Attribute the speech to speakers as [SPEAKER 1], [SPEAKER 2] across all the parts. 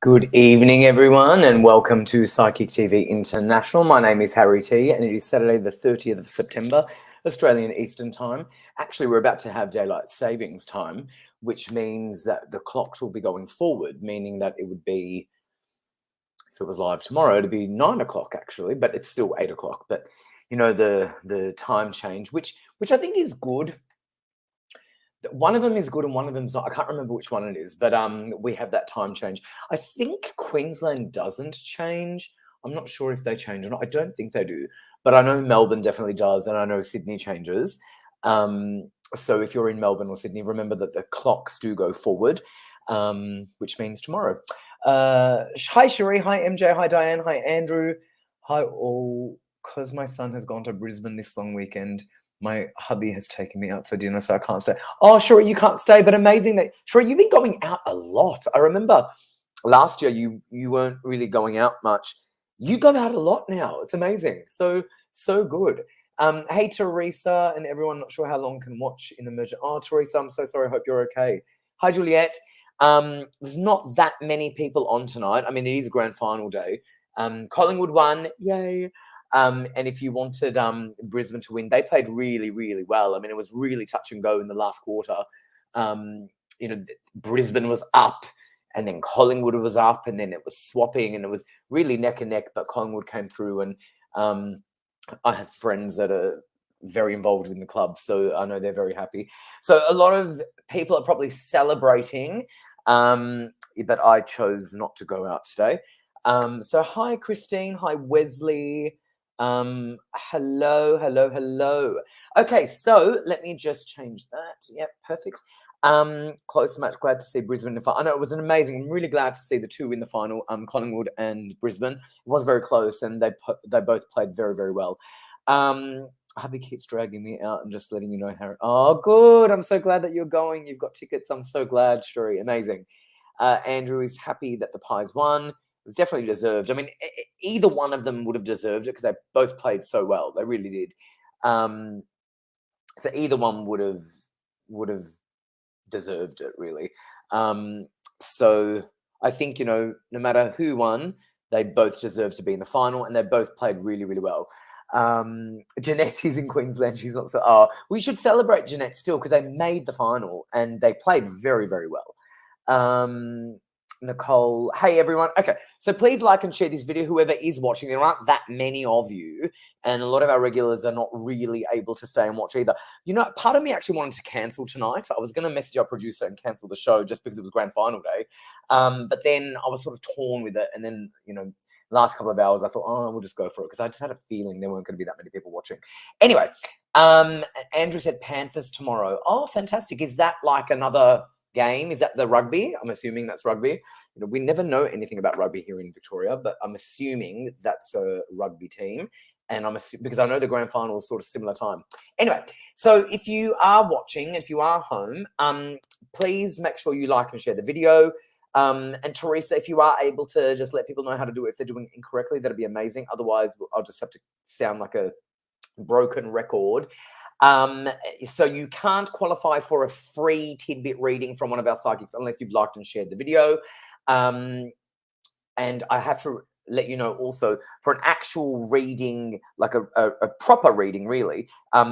[SPEAKER 1] Good evening, everyone, and welcome to Psychic TV International. My name is Harry T, and it is Saturday, the 30th of September, Australian Eastern Time. Actually, we're about to have daylight savings time, which means that the clocks will be going forward, meaning that it would be, if it was live tomorrow, it'd be 9 o'clock actually, but it's still 8 o'clock. But you know, the time change, which I think is good. One of them is good and one of them's not. I can't remember which one it is, but we have that time change. I think Queensland doesn't change. I'm not sure if they change or not. I don't think they do, but I know Melbourne definitely does, and I know Sydney changes. So if you're in Melbourne or Sydney, remember that the clocks do go forward, which means tomorrow. Hi Cherie, hi MJ, hi Diane, hi Andrew, hi all. Because my son has gone to Brisbane this long weekend, my hubby has taken me out for dinner, so I can't stay. Oh, sure, you can't stay, but amazing that sure you've been going out a lot. I remember last year you weren't really going out much. You go out a lot now. It's amazing. So good. Hey Teresa and everyone, not sure how long can watch in emergent. Oh, Teresa, I'm so sorry. I hope you're okay. Hi Juliet. There's not that many people on tonight. I mean, it is a grand final day. Collingwood won, yay. And if you wanted Brisbane to win, they played really, really well. I mean, it was really touch and go in the last quarter. Brisbane was up and then Collingwood was up and then it was swapping and it was really neck and neck, but Collingwood came through. And I have friends that are very involved in the club, so I know they're very happy. So a lot of people are probably celebrating, but I chose not to go out today. So hi, Christine. Hi, Wesley. Hello. Okay, so let me just change that. Yep, perfect. Close match. Glad to see Brisbane in the final. I know it was an amazing. I'm really glad to see the two in the final. Collingwood and Brisbane. It was very close, and they both played very, very well. Hubby keeps dragging me out and just letting you know, Harry. Oh, good. I'm so glad that you're going. You've got tickets. I'm so glad, Sheree. Amazing. Andrew is happy that the Pies won. It was definitely deserved. I mean, either one of them would have deserved it because they both played so well. They really did. So either one would have deserved it, really. So I think, no matter who won, they both deserve to be in the final, and they both played really, really well. Jeanette is in Queensland. She's not so. Oh, we should celebrate Jeanette still because they made the final and they played very, very well. Nicole, hey everyone. Okay, so please like and share this video, whoever is watching. There aren't that many of you, and a lot of our regulars are not really able to stay and watch either. Part of me actually wanted to cancel tonight. I was going to message our producer and cancel the show just because it was grand final day, but then I was sort of torn with it, and then last couple of hours I thought, oh, we'll just go for it because I just had a feeling there weren't going to be that many people watching. Anyway, Andrew said Panthers tomorrow. Oh, fantastic. Is that like another game? Is that the rugby? I'm assuming that's rugby. We never know anything about rugby here in Victoria, but I'm assuming that's a rugby team. And because I know the grand final is sort of similar time. Anyway, so if you are watching, if you are home, please make sure you like and share the video. And Teresa, if you are able to just let people know how to do it, if they're doing it incorrectly, that'd be amazing. Otherwise, I'll just have to sound like a broken record. So you can't qualify for a free tidbit reading from one of our psychics unless you've liked and shared the video. And I have to let you know also, for an actual reading, like a proper reading really,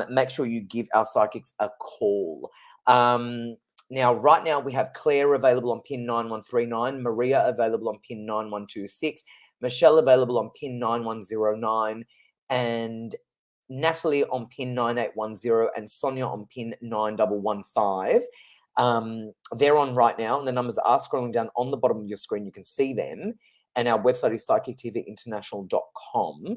[SPEAKER 1] make sure you give our psychics a call. Now, right now we have Claire available on pin 9139, Maria available on pin 9126, Michelle available on pin 9109, and Natalie on pin 9810 and Sonia on pin 9115. They're on right now, and the numbers are scrolling down on the bottom of your screen. You can see them, and our website is psychictvinternational.com.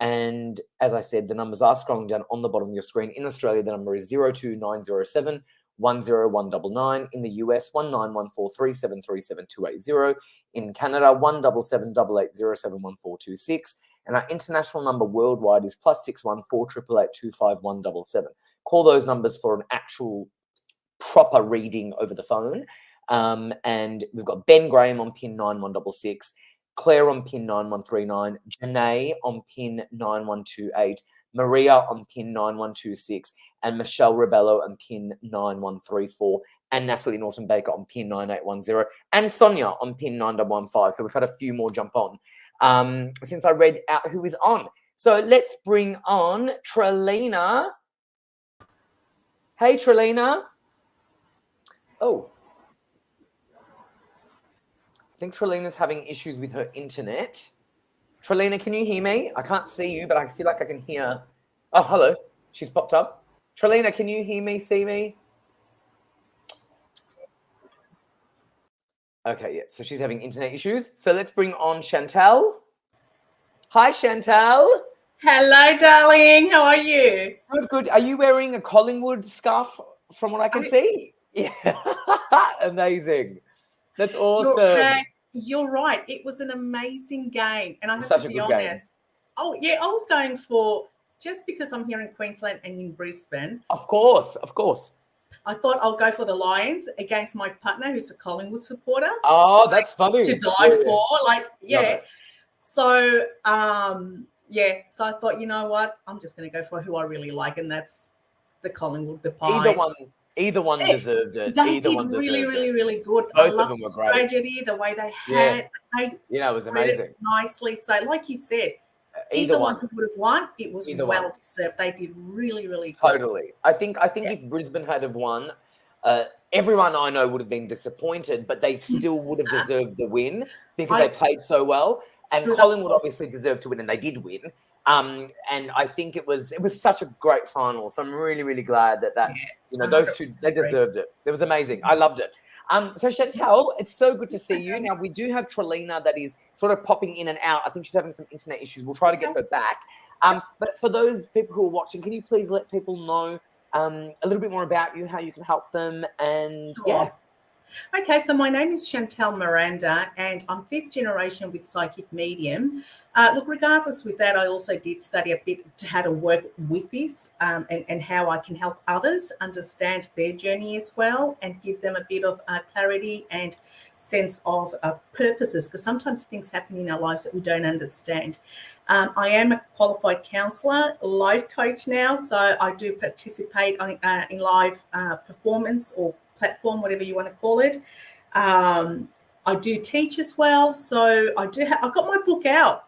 [SPEAKER 1] And as I said, the numbers are scrolling down on the bottom of your screen. In Australia, the number is 02907 10199. In the US, 191437378280. In Canada, 17788071426. And our international number worldwide is +61 4888 25177. Call those numbers for an actual proper reading over the phone. And we've got Ben Graham on pin 9166, Claire on pin 9139, Janae on pin 9128, Maria on pin 9126, and Michelle Rebello on pin 9134. and Natalie Norton-Baker on pin 9810, and Sonia on pin 9115. So we've had a few more jump on since I read out who is on. So let's bring on Traleena. Hey, Traleena. Oh. I think Traleena's having issues with her internet. Traleena, can you hear me? I can't see you, but I feel like I can hear. Oh, hello. She's popped up. Traleena, can you hear me, see me? Okay, yeah. So she's having internet issues. So let's bring on Chantal. Hi, Chantal.
[SPEAKER 2] Hello, darling. How are you?
[SPEAKER 1] Good, good. Are you wearing a Collingwood scarf from what I can see? Yeah. Amazing. That's awesome.
[SPEAKER 2] You're right. It was an amazing game. And I have
[SPEAKER 1] Such
[SPEAKER 2] to
[SPEAKER 1] a
[SPEAKER 2] be
[SPEAKER 1] good
[SPEAKER 2] honest.
[SPEAKER 1] game.
[SPEAKER 2] Oh, yeah. I was going for, just because I'm here in Queensland and in Brisbane.
[SPEAKER 1] Of course, of course.
[SPEAKER 2] I thought I'll go for the Lions against my partner, who's a Collingwood supporter.
[SPEAKER 1] Oh, that's funny.
[SPEAKER 2] To die for. Like, yeah. So, yeah. So I thought, you know what? I'm just going to go for who I really like. And that's the Collingwood, the Pies.
[SPEAKER 1] Either one deserved it.
[SPEAKER 2] They did really good.
[SPEAKER 1] Both of them were great.
[SPEAKER 2] Tragedy, the way they had,
[SPEAKER 1] it was amazing.
[SPEAKER 2] Nicely. So, like you said, either one who would have won, it was well deserved. They did really good.
[SPEAKER 1] Totally. I think if Brisbane had have won, everyone I know would have been disappointed, but they still would have deserved the win because they played so well. And Collingwood obviously deserved to win, and they did win. And I think it was such a great final. So I'm really glad that those two, they deserved it. It was amazing. I loved it. So Chantal, it's so good to see you. Now we do have Traleena that is sort of popping in and out. I think she's having some internet issues. We'll try to get her back. But for those people who are watching, can you please let people know a little bit more about you, how you can help them, and yeah.
[SPEAKER 2] Okay, so my name is Chantal Miranda, and I'm 5th generation with psychic medium. Look, regardless with that, I also did study a bit how to work with this and how I can help others understand their journey as well and give them a bit of clarity and sense of purposes, because sometimes things happen in our lives that we don't understand. I am a qualified counsellor, life coach now, so I do participate in live performance or platform, whatever you want to call it. I do teach as well, so I've got my book out.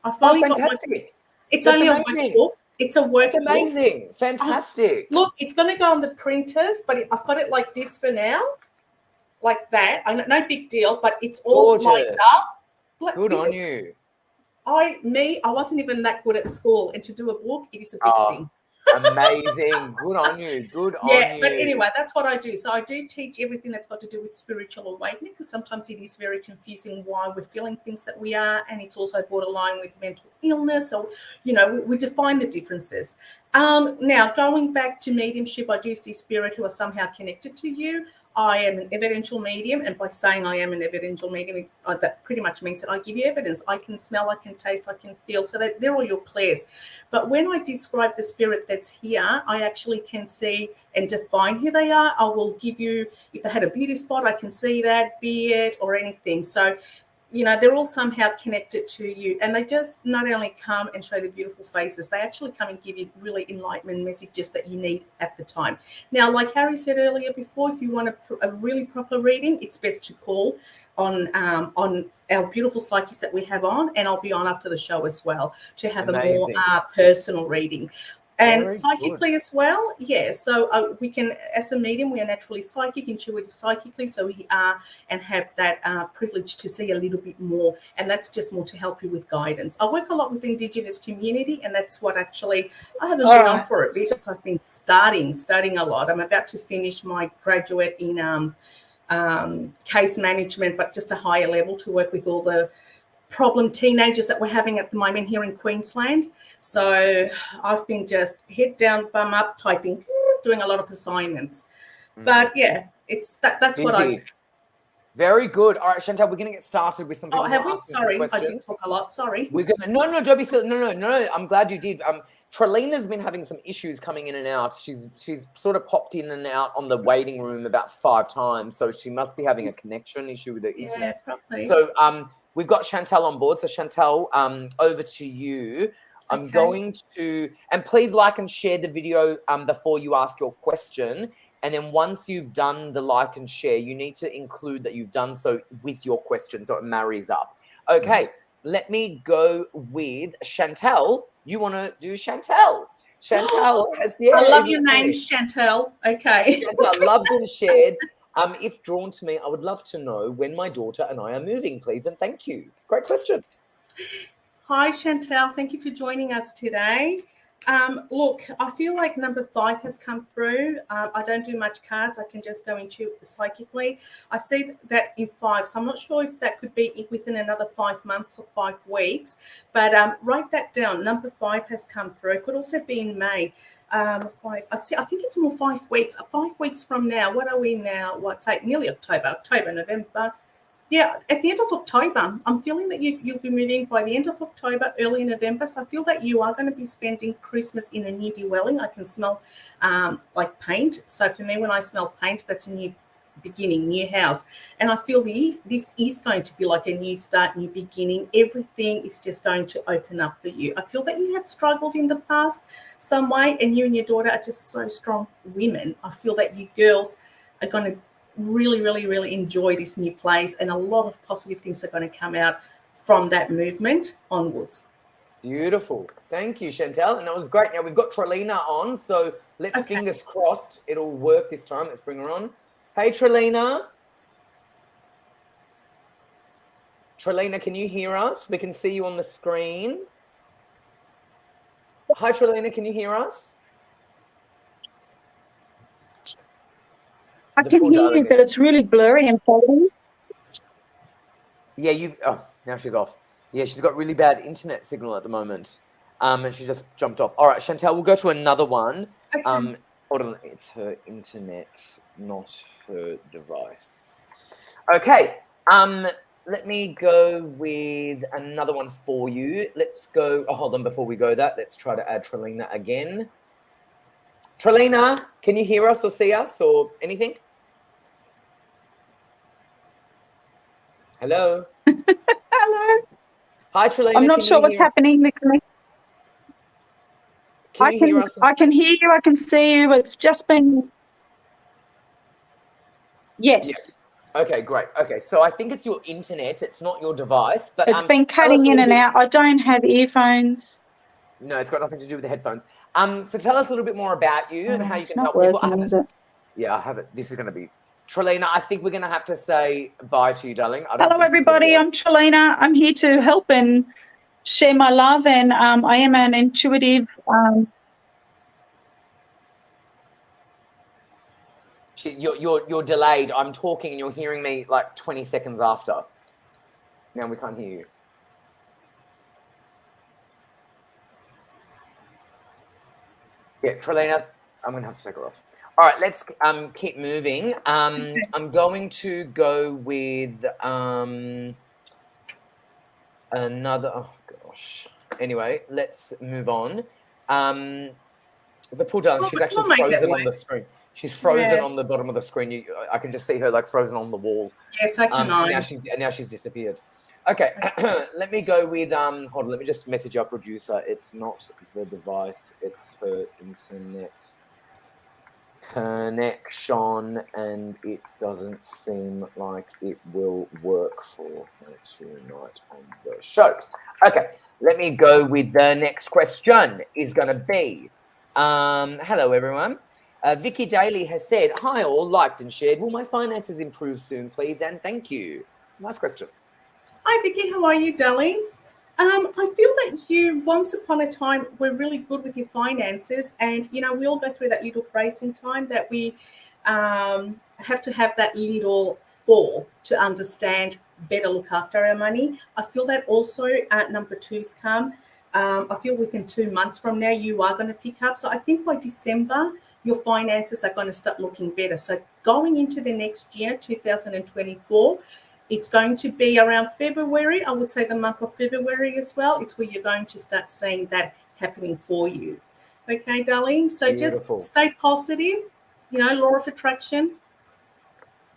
[SPEAKER 2] I finally got my book. It's only a workbook. It's a workbook.
[SPEAKER 1] Amazing, fantastic.
[SPEAKER 2] Look, it's going to go on the printers, but I've got it like this for now, like that. No big deal, but it's all lined up.
[SPEAKER 1] Good on you.
[SPEAKER 2] I wasn't even that good at school, and to do a book, it is a big thing.
[SPEAKER 1] Amazing. Good on you. Good on you.
[SPEAKER 2] Yeah, but anyway, that's what I do. So I do teach everything that's got to do with spiritual awakening, because sometimes it is very confusing why we're feeling things that we are, and it's also borderline with mental illness. So, we define the differences. Now, going back to mediumship, I do see spirit who are somehow connected to you. I am an evidential medium, and by saying I am an evidential medium, that pretty much means that I give you evidence. I can smell, I can taste, I can feel, so that they're all your clairs. But when I describe the spirit that's here, I actually can see and define who they are. I will give you, if they had a beauty spot, I can see that, beard or anything. So, they're all somehow connected to you, and they just not only come and show the beautiful faces, they actually come and give you really enlightenment messages that you need at the time. Now, like Harry said earlier before, if you want a really proper reading, it's best to call on our beautiful psychics that we have on, and I'll be on after the show as well to have a more personal reading. And very psychically as well, yeah. So we can, as a medium, we are naturally psychic, intuitive psychically. So we are and have that privilege to see a little bit more. And that's just more to help you with guidance. I work a lot with the Indigenous community, and that's what actually I haven't been on for a bit. So I've been studying a lot. I'm about to finish my graduate in case management, but just a higher level to work with all the problem teenagers that we're having at the moment here in Queensland. So I've been just head down, bum up, typing, doing a lot of assignments. But yeah, that's what I do.
[SPEAKER 1] Very good. All right, Chantal, we're going to get started with some people.
[SPEAKER 2] Oh, have we? Sorry, I did talk a lot. Sorry.
[SPEAKER 1] We're going to no, don't be silly. No. I'm glad you did. Traleena's been having some issues coming in and out. She's sort of popped in and out on the waiting room about 5 times, so she must be having a connection issue with the internet.
[SPEAKER 2] Probably.
[SPEAKER 1] So we've got Chantal on board. So Chantal, over to you. I'm going to, and please like and share the video before you ask your question. And then once you've done the like and share, you need to include that you've done so with your question so it marries up. Okay, let me go with Chantal. You want to do Chantal? Chantal has, yeah.
[SPEAKER 2] I love your name, Chantal. Okay.
[SPEAKER 1] Chantal, loved and shared. If drawn to me, I would love to know when my daughter and I are moving, please, and thank you. Great question.
[SPEAKER 2] Hi, Chantal. Thank you for joining us today. Look, I feel like number 5 has come through. I don't do much cards. I can just go into psychically. I see that in 5, so I'm not sure if that could be within another 5 months or 5 weeks, but write that down. Number 5 has come through. It could also be in May. 5. I think it's more 5 weeks. 5 weeks from now. What are we now? What's like nearly October, November. Yeah, at the end of October, I'm feeling that you'll be moving by the end of October, early November. So I feel that you are going to be spending Christmas in a new dwelling. I can smell like paint. So for me, when I smell paint, that's a new beginning, new house. And I feel this is going to be like a new start, new beginning. Everything is just going to open up for you. I feel that you have struggled in the past some way, and you and your daughter are just so strong women. I feel that you girls are going to really enjoy this new place, and a lot of positive things are going to come out from that movement onwards.
[SPEAKER 1] Beautiful. Thank you, Chantal. And that was great. Now we've got Traleena on, so let's fingers crossed it'll work this time. Let's bring her on. Hey, Traleena. Traleena, can you hear us? We can see you on the screen. Hi, Traleena, can you hear us?
[SPEAKER 3] I can hear you, but it's really blurry and foggy.
[SPEAKER 1] Yeah, now she's off. Yeah, she's got really bad internet signal at the moment. And she just jumped off. All right, Chantal, we'll go to another one.
[SPEAKER 2] Okay.
[SPEAKER 1] Hold on, it's her internet, not her device. Okay, let me go with another one for you. Let's go, hold on, before we go that, let's try to add Traleena again. Traleena, can you hear us or see us or anything? Hello?
[SPEAKER 3] Hello.
[SPEAKER 1] Hi, Traleena.
[SPEAKER 3] I'm not sure what's happening.
[SPEAKER 1] Can you hear us?
[SPEAKER 3] I can hear you. I can see you. It's just been... Yes.
[SPEAKER 1] Yeah. Okay, great. Okay, so I think it's your internet. It's not your device. But
[SPEAKER 3] it's been cutting in and out. I don't have earphones.
[SPEAKER 1] No, it's got nothing to do with the headphones. So tell us a little bit more about you and how you can help
[SPEAKER 3] working,
[SPEAKER 1] people.
[SPEAKER 3] Is it?
[SPEAKER 1] Yeah, I have it. This is going to be... Traleena, I think we're going to have to say bye to you, darling.
[SPEAKER 3] Hello, everybody. I'm Traleena. I'm here to help and share my love, and I am an intuitive...
[SPEAKER 1] You're delayed. I'm talking and you're hearing me like 20 seconds after. Now we can't hear you. Yeah, Traleena, I'm going to have to take her off. All right, let's keep moving. I'm going to go with another... Oh, gosh. Anyway, let's move on. The poor darling, she's actually frozen on the screen. She's frozen on the bottom of the screen. I can just see her like frozen on the wall.
[SPEAKER 2] Yes, I can.
[SPEAKER 1] Now she's disappeared. Okay, let me go with hold on, let me just message our producer. It's not the device, it's her internet connection, and it doesn't seem like it will work for her tonight on the show. Okay, let me go with the next question. Is going to be hello everyone. Vicky Daly has said, hi all, liked and shared. Will my finances improve soon, please? And thank you. Nice question.
[SPEAKER 2] Hi, Vicky. How are you, darling? I feel that you, once upon a time, were really good with your finances. And, you know, we all go through that little phase in time that we have to have that little fall to understand, better look after our money. I feel that also number 2's come. I feel within 2 months from now, you are going to pick up. So I think by December, your finances are going to start looking better. So going into the next year, 2024, it's going to be around February. I would say the month of February as well. It's where you're going to start seeing that happening for you. Okay, darling? So
[SPEAKER 1] Beautiful.
[SPEAKER 2] Just stay positive, you know, law of attraction.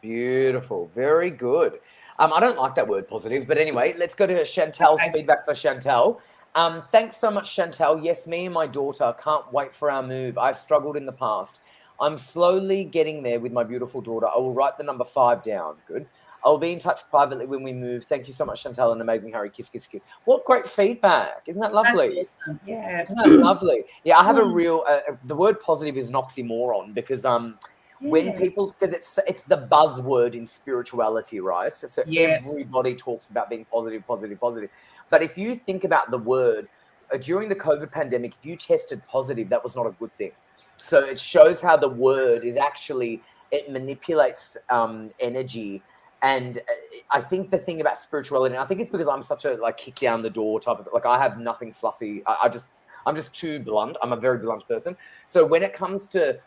[SPEAKER 1] Beautiful. Very good. I don't like that word positive, but anyway, let's go to Chantal's feedback for Chantal. Thanks so much, Chantal. Yes, me and my daughter can't wait for our move. I've struggled in the past. I'm slowly getting there with my beautiful daughter. I will write the number 5 down. Good. I'll be in touch privately when we move. Thank you so much, Chantal, and amazing Harry. Kiss, kiss, kiss. What great feedback. Isn't that lovely?
[SPEAKER 2] That's awesome. Yeah.
[SPEAKER 1] Isn't that lovely? Yeah, I have a real, the word positive is an oxymoron because when people, because it's the buzzword in spirituality, right? So everybody talks about being positive, positive, positive. But if you think about the word, during the COVID pandemic, if you tested positive, that was not a good thing. So it shows how the word is actually, it manipulates energy. And I think the thing about spirituality, and I think it's because I'm such a like kick down the door type of, like I have nothing fluffy. I'm just too blunt. I'm a very blunt person. So when it comes to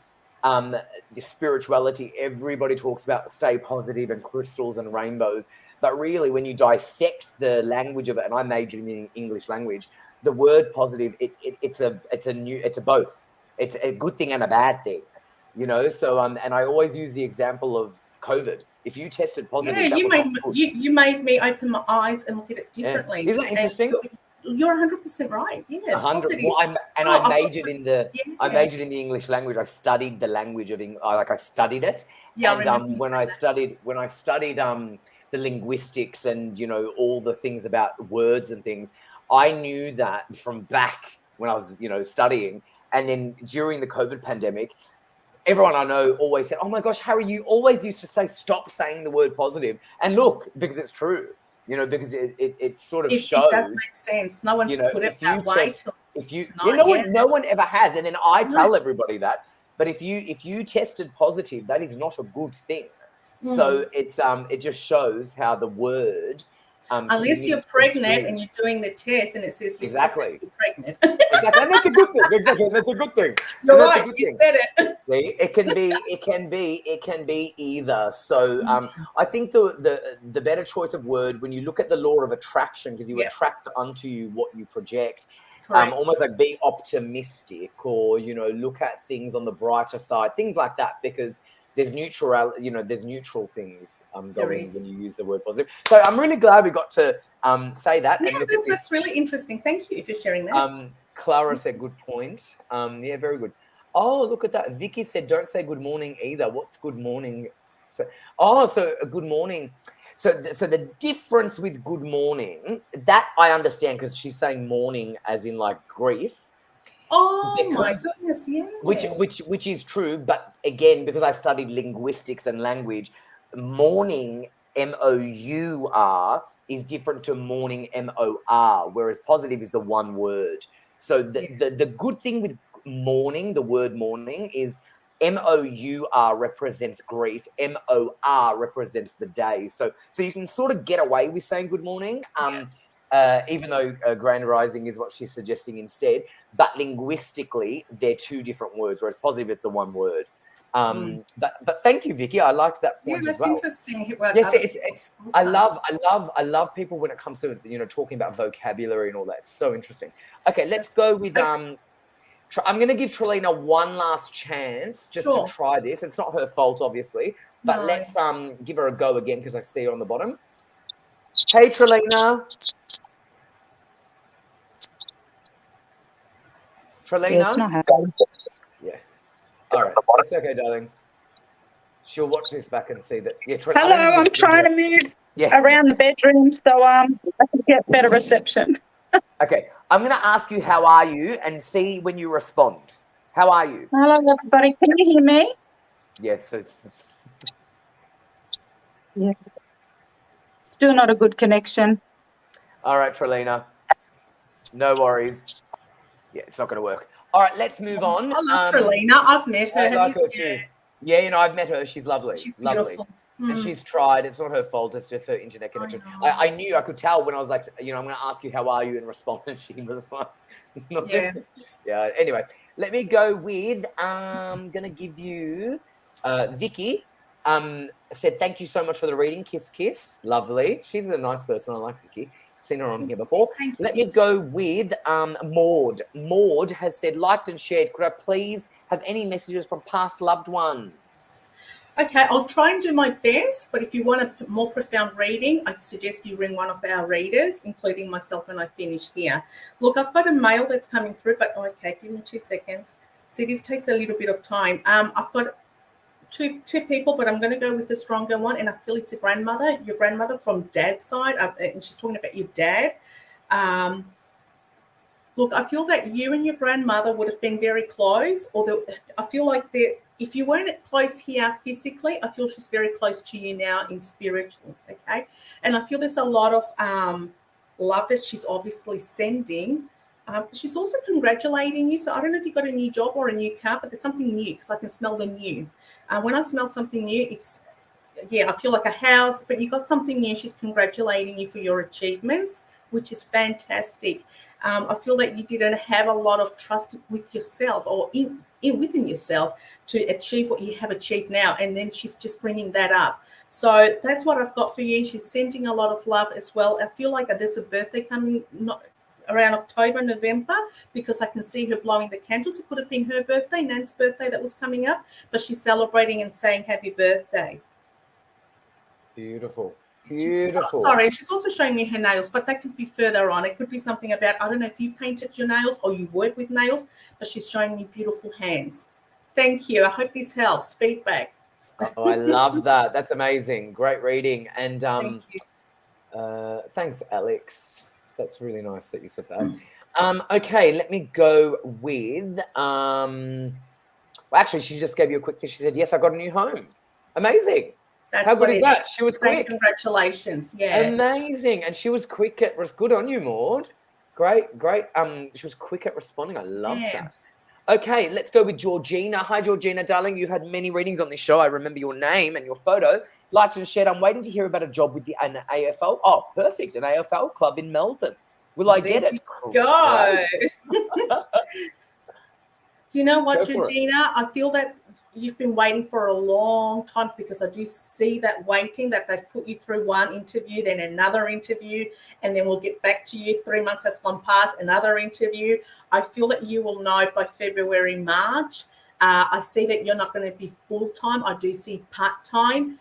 [SPEAKER 1] the spirituality, everybody talks about stay positive and crystals and rainbows. But really, when you dissect the language of it, and I majored in the English language, the word positive, it's a both. It's a good thing and a bad thing, you know. So and I always use the example of COVID. If you tested positive,
[SPEAKER 2] you made me open my eyes and look at it differently.
[SPEAKER 1] Yeah. Isn't that interesting?
[SPEAKER 2] You're 100% right. Yeah,
[SPEAKER 1] 100. Well, I majored in the I majored in the English language. I studied the language of I studied it.
[SPEAKER 2] Yeah,
[SPEAKER 1] and when I studied the linguistics and you know all the things about words and things, I knew that from back when I was studying, and then during the COVID pandemic. Everyone I know always said, "Oh my gosh, Harry, you always used to say stop saying the word positive." And look, because it's true, because it sort of shows.
[SPEAKER 2] It does make sense. No one's put it that way.
[SPEAKER 1] No one ever has. And then I tell everybody that. But if you tested positive, that is not a good thing. So it just shows how the word.
[SPEAKER 2] Unless you're pregnant and you're doing the test and it says you're pregnant.
[SPEAKER 1] Exactly. And that's a good thing. Exactly. That's a good thing.
[SPEAKER 2] You're right. You said it.
[SPEAKER 1] It can be either. So I think the better choice of word when you look at the law of attraction, because you attract unto you what you project. Almost like be optimistic or look at things on the brighter side, things like that, because there's neutral things going when you use the word positive. So I'm really glad we got to say that.
[SPEAKER 2] Yeah, and that's really interesting. Thank you for sharing that.
[SPEAKER 1] Clara said, good point. Yeah, very good. Oh, look at that. Vicky said, don't say good morning either. What's good morning? So good morning. So the difference with good morning, that I understand because she's saying morning as in like grief.
[SPEAKER 2] Oh my goodness, yeah.
[SPEAKER 1] Which is true, but again, because I studied linguistics and language, mourning M-O-U-R is different to mourning M-O-R, whereas positive is the one word. So the good thing with mourning, the word mourning, is M-O-U-R represents grief, M-O-R represents the day. So you can sort of get away with saying good morning. Even though grand rising is what she's suggesting instead, but linguistically they're two different words, whereas positive is the one word. But thank you, Vicky. I liked that point as well.
[SPEAKER 2] That's interesting.
[SPEAKER 1] Yes, I love people when it comes to talking about vocabulary and all that. It's so interesting. Okay, let's go with I'm going to give Traleena one last chance just to try this. It's not her fault, obviously, but let's give her a go again because I see her on the bottom. Hey, Traleena. Traleena?
[SPEAKER 3] Yeah, it's not happening.
[SPEAKER 1] Yeah. All right. That's okay, darling. She'll watch this back and see that. Yeah,
[SPEAKER 3] Hello, I'm trying to move around the bedroom so I can get better reception.
[SPEAKER 1] Okay. I'm going to ask you, how are you, and see when you respond. How are you?
[SPEAKER 3] Hello, everybody. Can you hear me?
[SPEAKER 1] Yes.
[SPEAKER 3] Yeah. Still not a good connection.
[SPEAKER 1] All right, Traleena. No worries. Yeah, it's not going to work. All right, let's move on.
[SPEAKER 2] I love Traleena. I've met her.
[SPEAKER 1] I like her too. Yeah, I've met her. She's lovely.
[SPEAKER 2] She's
[SPEAKER 1] lovely.
[SPEAKER 2] Beautiful.
[SPEAKER 1] And she's tried. It's not her fault. It's just her internet connection. I knew, I could tell when I was like, I'm going to ask you, how are you? And respond. And she was like, yeah. Anyway, let me go with, I'm going to give you Vicky. Said, thank you so much for the reading. Kiss, kiss. Lovely. She's a nice person. I like Vicky. Seen her on here before. Let me go with Maud. Maud has said, liked and shared. Could I please have any messages from past loved ones?
[SPEAKER 2] Okay, I'll try and do my best, but if you want a more profound reading, I suggest you ring one of our readers, including myself when I finish here. Look, I've got a mail that's coming through, but okay, give me 2 seconds. See, this takes a little bit of time. I've got two people, but I'm going to go with the stronger one, and I feel it's a grandmother, your grandmother from dad's side, and she's talking about your dad. Look, I feel that you and your grandmother would have been very close, although I feel like if you weren't close here physically, I feel she's very close to you now in spiritual, okay? And I feel there's a lot of love that she's obviously sending. She's also congratulating you. So I don't know if you got a new job or a new car, but there's something new because I can smell the new. When I smell something new, I feel like a house, but you got something new. She's congratulating you for your achievements, which is fantastic. I feel that you didn't have a lot of trust with yourself or within yourself to achieve what you have achieved now. And then she's just bringing that up. So that's what I've got for you. She's sending a lot of love as well. I feel like there's a birthday coming around October, November, because I can see her blowing the candles. It could have been her birthday, Nan's birthday that was coming up, but she's celebrating and saying happy birthday.
[SPEAKER 1] Beautiful.
[SPEAKER 2] She's also showing me her nails, but that could be further on. It could be something about, I don't know if you painted your nails or you work with nails, but she's showing me beautiful hands. Thank you. I hope this helps. Feedback.
[SPEAKER 1] Oh, I love that. That's amazing. Great reading. And
[SPEAKER 2] Thank you.
[SPEAKER 1] Thanks, Alex. That's really nice that you said that. Okay, let me go with well, actually, she just gave you a quick thing. She said, yes, I got a new home. Amazing. How good is that? She was quick.
[SPEAKER 2] Congratulations. Yeah.
[SPEAKER 1] Amazing. And she was quick was good on you, Maud. Great. She was quick at responding. I love that. Okay, let's go with Georgina. Hi, Georgina, darling. You've had many readings on this show. I remember your name and your photo. Liked and shared. I'm waiting to hear about a job with an AFL. Oh, perfect. An AFL club in Melbourne. Will I get it?
[SPEAKER 2] Go. You know what, Georgina? I feel that you've been waiting for a long time because I do see that waiting, that they've put you through one interview, then another interview, and then we'll get back to you. 3 months has gone past, another interview. I feel that you will know by February, March. I see that you're not going to be full-time. I do see part-time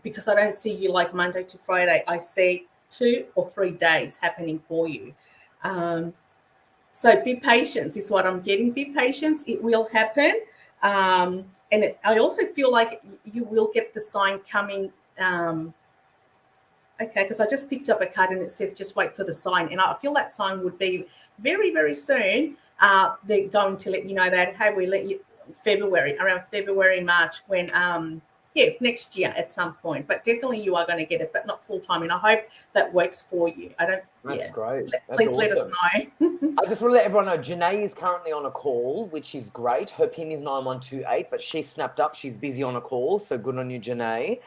[SPEAKER 2] because I don't see you like Monday to Friday. I see 2 or 3 days happening for you. So be patient is what I'm getting. Be patient. It will happen. I also feel like you will get the sign coming. Okay, because I just picked up a card and it says just wait for the sign. And I feel that sign would be very, very soon. They're going to let you know that, hey, we let you around February, March when next year at some point. But definitely you are going to get it, but not full time. And I hope that works for you.
[SPEAKER 1] That's great.
[SPEAKER 2] Please let us know.
[SPEAKER 1] I just want to let everyone know Janae is currently on a call, which is great. Her pin is 9128, but she snapped up. She's busy on a call, so good on you, Janae.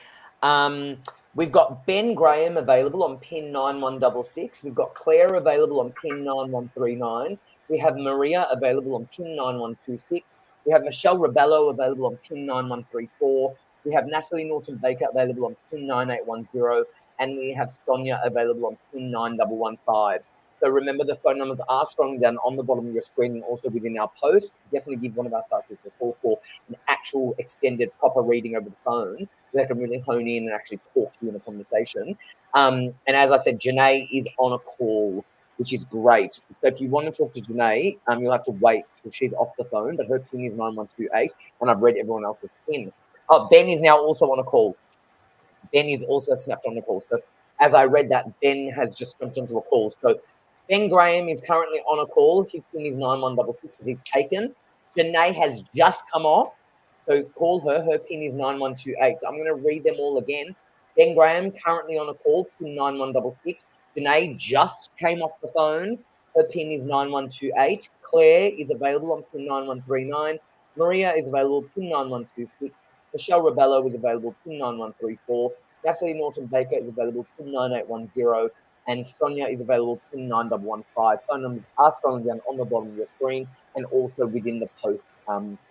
[SPEAKER 1] We've got Ben Graham available on pin 9166. We've got Claire available on pin 9139. We have Maria available on pin 9126. We have Michelle Rebello available on pin 9134. We have Natalie Norton-Baker available on pin 9810. And we have Sonia available on pin 9115. So remember, the phone numbers are scrolling down on the bottom of your screen and also within our post. Definitely give one of our psychics a call for an actual extended proper reading over the phone. They can really hone in and actually talk to you in a conversation. And as I said, Janae is on a call, which is great. So if you want to talk to Janae, you'll have to wait because she's off the phone, but her pin is 9128, and I've read everyone else's pin. Oh, Ben is now also on a call. Ben is also snapped on the call. So as I read that, Ben has just jumped onto a call. So Ben Graham is currently on a call. His pin is 9166, but he's taken. Janae has just come off. So call her. Her pin is 9128. So I'm going to read them all again. Ben Graham currently on a call, pin 9166. Janae just came off the phone. Her pin is 9128. Claire is available on pin 9139. Maria is available, pin 9126. Michelle Rebello is available, pin 9134. Natalie Norton-Baker is available, pin 9810. And Sonia is available, pin 9115. Phone numbers are scrolling down on the bottom of your screen and also within the post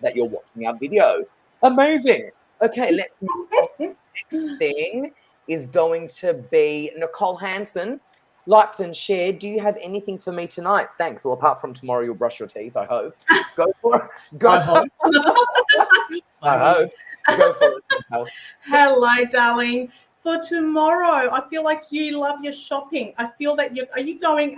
[SPEAKER 1] that you're watching our video. Amazing. Okay, let's move on. The next thing is going to be Nicole Hansen. Liked and shared. Do you have anything for me tonight? Thanks. Well, apart from tomorrow, you'll brush your teeth, I hope. Go for it. Go for it. I hope. Go for it.
[SPEAKER 2] Hello, darling. For tomorrow, I feel like you love your shopping. I feel that are you going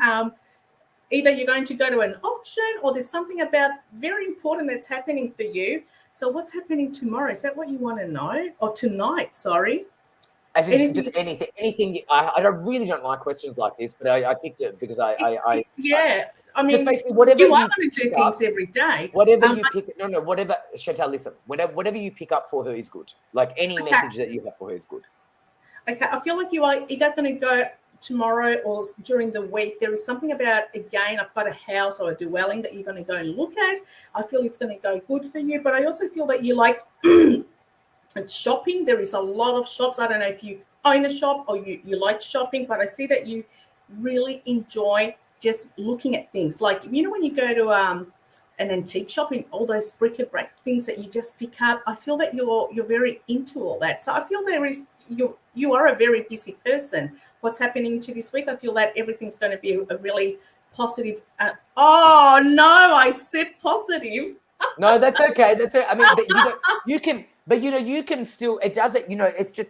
[SPEAKER 2] either you're going to go to an auction or there's something about very important that's happening for you. So what's happening tomorrow? Is that what you want to know? Or tonight, sorry.
[SPEAKER 1] As in just anything. I really don't like questions like this, but I picked it because I
[SPEAKER 2] mean,
[SPEAKER 1] basically whatever
[SPEAKER 2] you are going to do things every day.
[SPEAKER 1] Whatever you pick, whatever, Chantal, listen, whatever you pick up for her is good. Like any message that you have for her is good.
[SPEAKER 2] Okay, I feel like you are either going to go tomorrow or during the week. There is something about, again, I've got a house or a dwelling that you're going to go and look at. I feel it's going to go good for you, but I also feel that you like shopping. There is a lot of shops. I don't know if you own a shop or you like shopping, but I see that you really enjoy just looking at things. Like, when you go to an antique shop and all those bric-a-brac things that you just pick up, I feel that you're very into all that. So I feel you are a very busy person. What's happening to this week? I feel that everything's going to be a really positive. Oh no, I said positive.
[SPEAKER 1] No, that's okay. That's okay. I mean, you can still. It doesn't. It's just.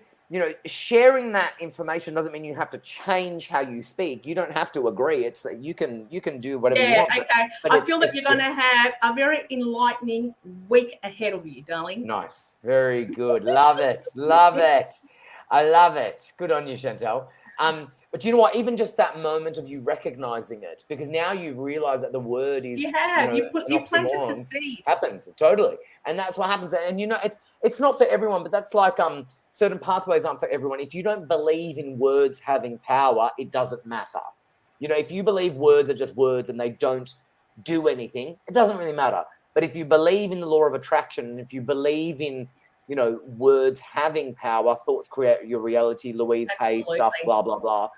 [SPEAKER 1] Sharing that information doesn't mean you have to change how you speak. You don't have to agree. It's you can do whatever you want.
[SPEAKER 2] Okay. But I feel that you're going to have a very enlightening week ahead of you, darling.
[SPEAKER 1] Nice. Very good. Love it. Love it. I love it. Good on you, Chantal. But you know what? Even just that moment of you recognizing it, because now you realize that the word is
[SPEAKER 2] you planted the seed.
[SPEAKER 1] Happens totally, and that's what happens. And it's not for everyone, but that's like certain pathways aren't for everyone. If you don't believe in words having power, it doesn't matter. If you believe words are just words and they don't do anything, it doesn't really matter. But if you believe in the law of attraction, and if you believe in words having power, thoughts create your reality, Louise Hay stuff, blah, blah, blah.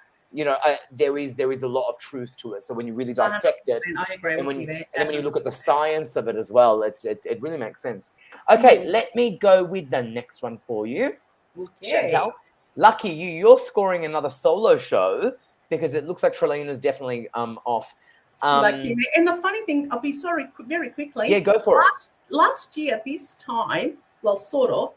[SPEAKER 1] There is a lot of truth to it. So when you really dissect it,
[SPEAKER 2] I agree with you there.
[SPEAKER 1] And then when you look at the science of it as well, it really makes sense. Okay, let me go with the next one for you. Okay. Chantal, lucky you, you're scoring another solo show because it looks like Traleena's definitely off.
[SPEAKER 2] Lucky. And the funny thing, I'll be sorry, very quickly.
[SPEAKER 1] Yeah, go for it.
[SPEAKER 2] Last year, this time, well, sort of,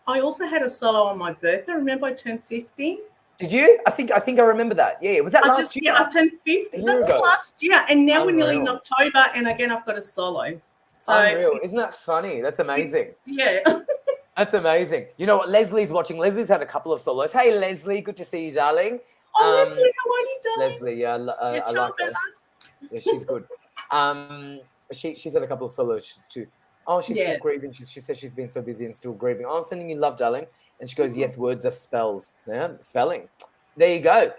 [SPEAKER 2] I also had a solo on my birthday. Remember, I turned 50.
[SPEAKER 1] Did you? I think I remember that. Yeah, was that last year?
[SPEAKER 2] Yeah, I turned 50. That was last year, and now we're nearly in October, and again, I've got a solo. So
[SPEAKER 1] unreal. Isn't that funny? That's amazing.
[SPEAKER 2] Yeah.
[SPEAKER 1] That's amazing. You know what? Leslie's watching. Leslie's had a couple of solos. Hey, Leslie, good to see you, darling.
[SPEAKER 2] Oh, Leslie, how are you, darling?
[SPEAKER 1] Leslie, yeah, I like her. Yeah, she's good. She's had a couple of solos too. Oh, she's still grieving. She says she's been so busy and still grieving. Oh, I'm sending you love, darling. And she goes, yes, words are spells. Yeah, spelling. There you go.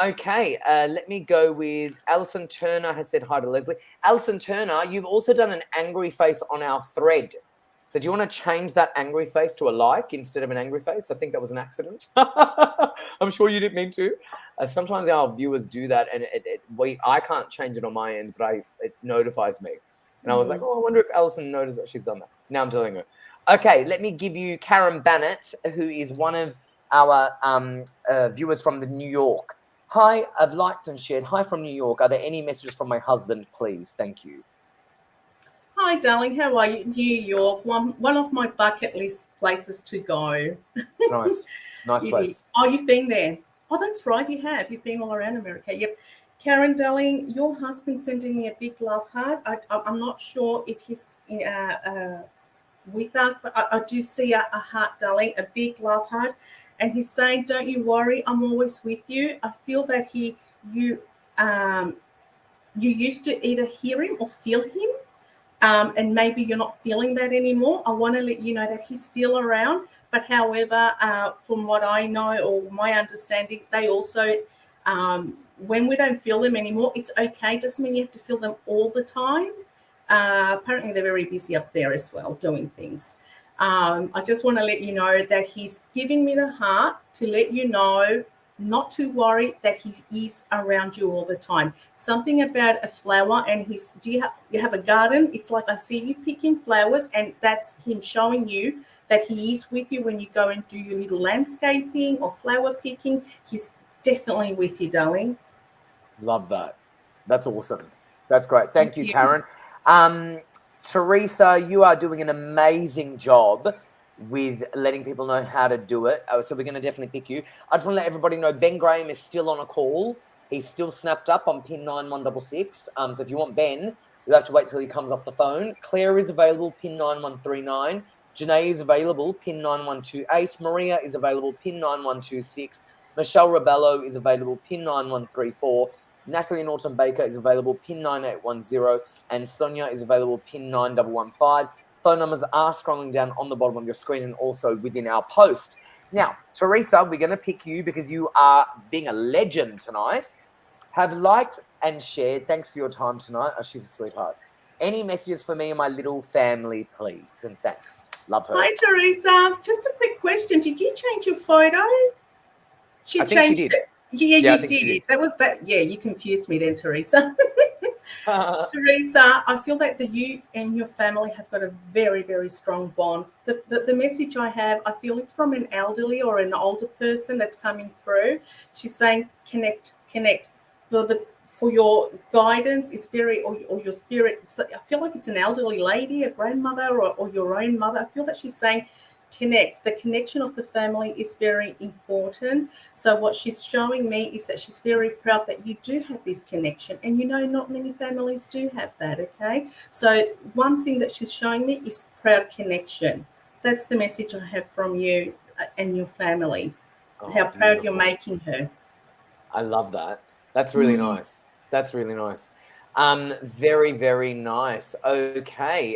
[SPEAKER 1] Okay, let me go with Alison Turner has said hi to Leslie. Alison Turner, you've also done an angry face on our thread. So do you want to change that angry face to a like instead of an angry face? I think that was an accident. I'm sure you didn't mean to. Sometimes our viewers do that, and I can't change it on my end, but it notifies me. And I was like, oh, I wonder if Alison noticed that she's done that. Now I'm telling her. Okay, let me give you Karen Bannett, who is one of our viewers from New York. Hi, I've liked and shared. Hi from New York. Are there any messages from my husband, please? Thank you.
[SPEAKER 2] Hi, darling. How are you? New York, one of my bucket list places to go.
[SPEAKER 1] It's nice. Nice place.
[SPEAKER 2] Oh, you've been there. Oh, that's right. You have. You've been all around America. Yep. Karen, darling, your husband's sending me a big love heart. I'm not sure if he's with us, but I do see a heart, darling, a big love heart. And he's saying, don't you worry, I'm always with you. I feel that you used to either hear him or feel him. And maybe you're not feeling that anymore. I want to let you know that he's still around. But however, from what I know or my understanding, they also, when we don't feel them anymore, it's okay. Doesn't mean you have to feel them all the time. Apparently, they're very busy up there as well, doing things. I just want to let you know that he's giving me the heart to let you know not to worry, that he is around you all the time. Something about a flower, and you have a garden? It's like I see you picking flowers, and that's him showing you that he is with you when you go and do your little landscaping or flower picking. He's definitely with you, darling.
[SPEAKER 1] Love that. That's awesome. That's great. Thank you, Karen. Teresa, you are doing an amazing job with letting people know how to do it. So we're going to definitely pick you. I just want to let everybody know Ben Graham is still on a call. He's still snapped up on pin 9166. So if you want Ben, you'll have to wait till he comes off the phone. Claire is available, pin 9139. Janae is available, pin 9128. Maria is available, pin 9126. Michelle Rebello is available, pin 9134. Natalie Norton Baker is available, pin 9810. And Sonia is available, pin 9115. Phone numbers are scrolling down on the bottom of your screen and also within our post. Now, Teresa, we're going to pick you because you are being a legend tonight. Have liked and shared. Thanks for your time tonight. Oh, she's a sweetheart. Any messages for me and my little family, please? And thanks. Love her.
[SPEAKER 2] Hi, Teresa. Just a quick question. Did you change your photo?
[SPEAKER 1] I think she did.
[SPEAKER 2] It. Yeah,
[SPEAKER 1] I
[SPEAKER 2] you
[SPEAKER 1] think she
[SPEAKER 2] did.
[SPEAKER 1] did.
[SPEAKER 2] That was that. Yeah, you confused me then, Teresa. Teresa, I feel that you and your family have got a very, very strong bond. The message I have, I feel it's from an elderly or an older person that's coming through. She's saying, connect. For your guidance is very, or your spirit. So I feel like it's an elderly lady, a grandmother, or your own mother. I feel that she's saying, connect. The connection of the family is very important. So what she's showing me is that she's very proud that you do have this connection, and not many families do have that. Okay, so one thing that she's showing me is proud connection. That's the message I have from you and your family. How proud you're making her.
[SPEAKER 1] I love that. That's really nice. That's really nice. Very, very nice. Okay.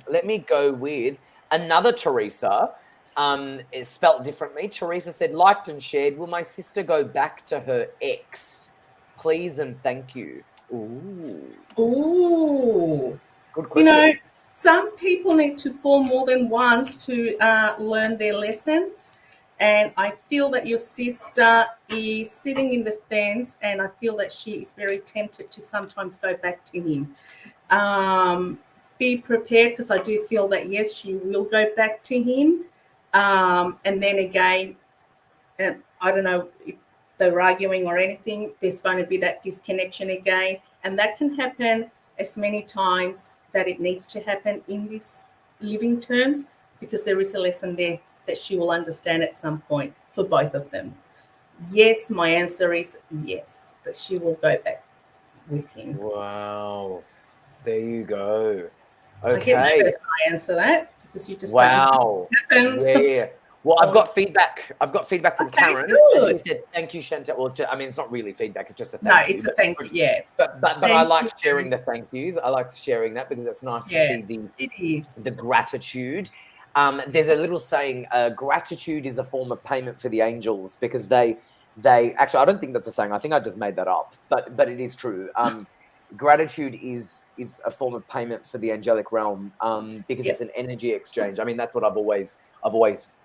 [SPEAKER 1] Let me go with another Teresa. It's spelt differently. Teresa said, liked and shared. Will my sister go back to her ex? Please and thank you. Ooh. Good question.
[SPEAKER 2] Some people need to fall more than once to learn their lessons. And I feel that your sister is sitting in the fence, and I feel that she is very tempted to sometimes go back to him. Be prepared, because I do feel that, yes, she will go back to him. And then again, and I don't know if they're arguing or anything, there's going to be that disconnection again. And that can happen as many times that it needs to happen in these living terms, because there is a lesson there that she will understand at some point for both of them. Yes, my answer is yes, that she will go back with him.
[SPEAKER 1] Wow. There you go. Okay.
[SPEAKER 2] I get nervous when I answer that, because you just
[SPEAKER 1] wow.
[SPEAKER 2] don't know what's happened.
[SPEAKER 1] Yeah. Well, I've got feedback. from Karen.
[SPEAKER 2] Good.
[SPEAKER 1] And she said, thank you, Chantal. Well, it's not really feedback. It's just a
[SPEAKER 2] No,
[SPEAKER 1] thank you.
[SPEAKER 2] it's a thank you, yeah.
[SPEAKER 1] But I like sharing the thank yous. I like sharing that because it's nice to see the gratitude. There's a little saying, gratitude is a form of payment for the angels, because they actually, I don't think that's a saying. I think I just made that up, but it is true. Gratitude is a form of payment for the angelic realm, because it's an energy exchange. I mean, that's what I've always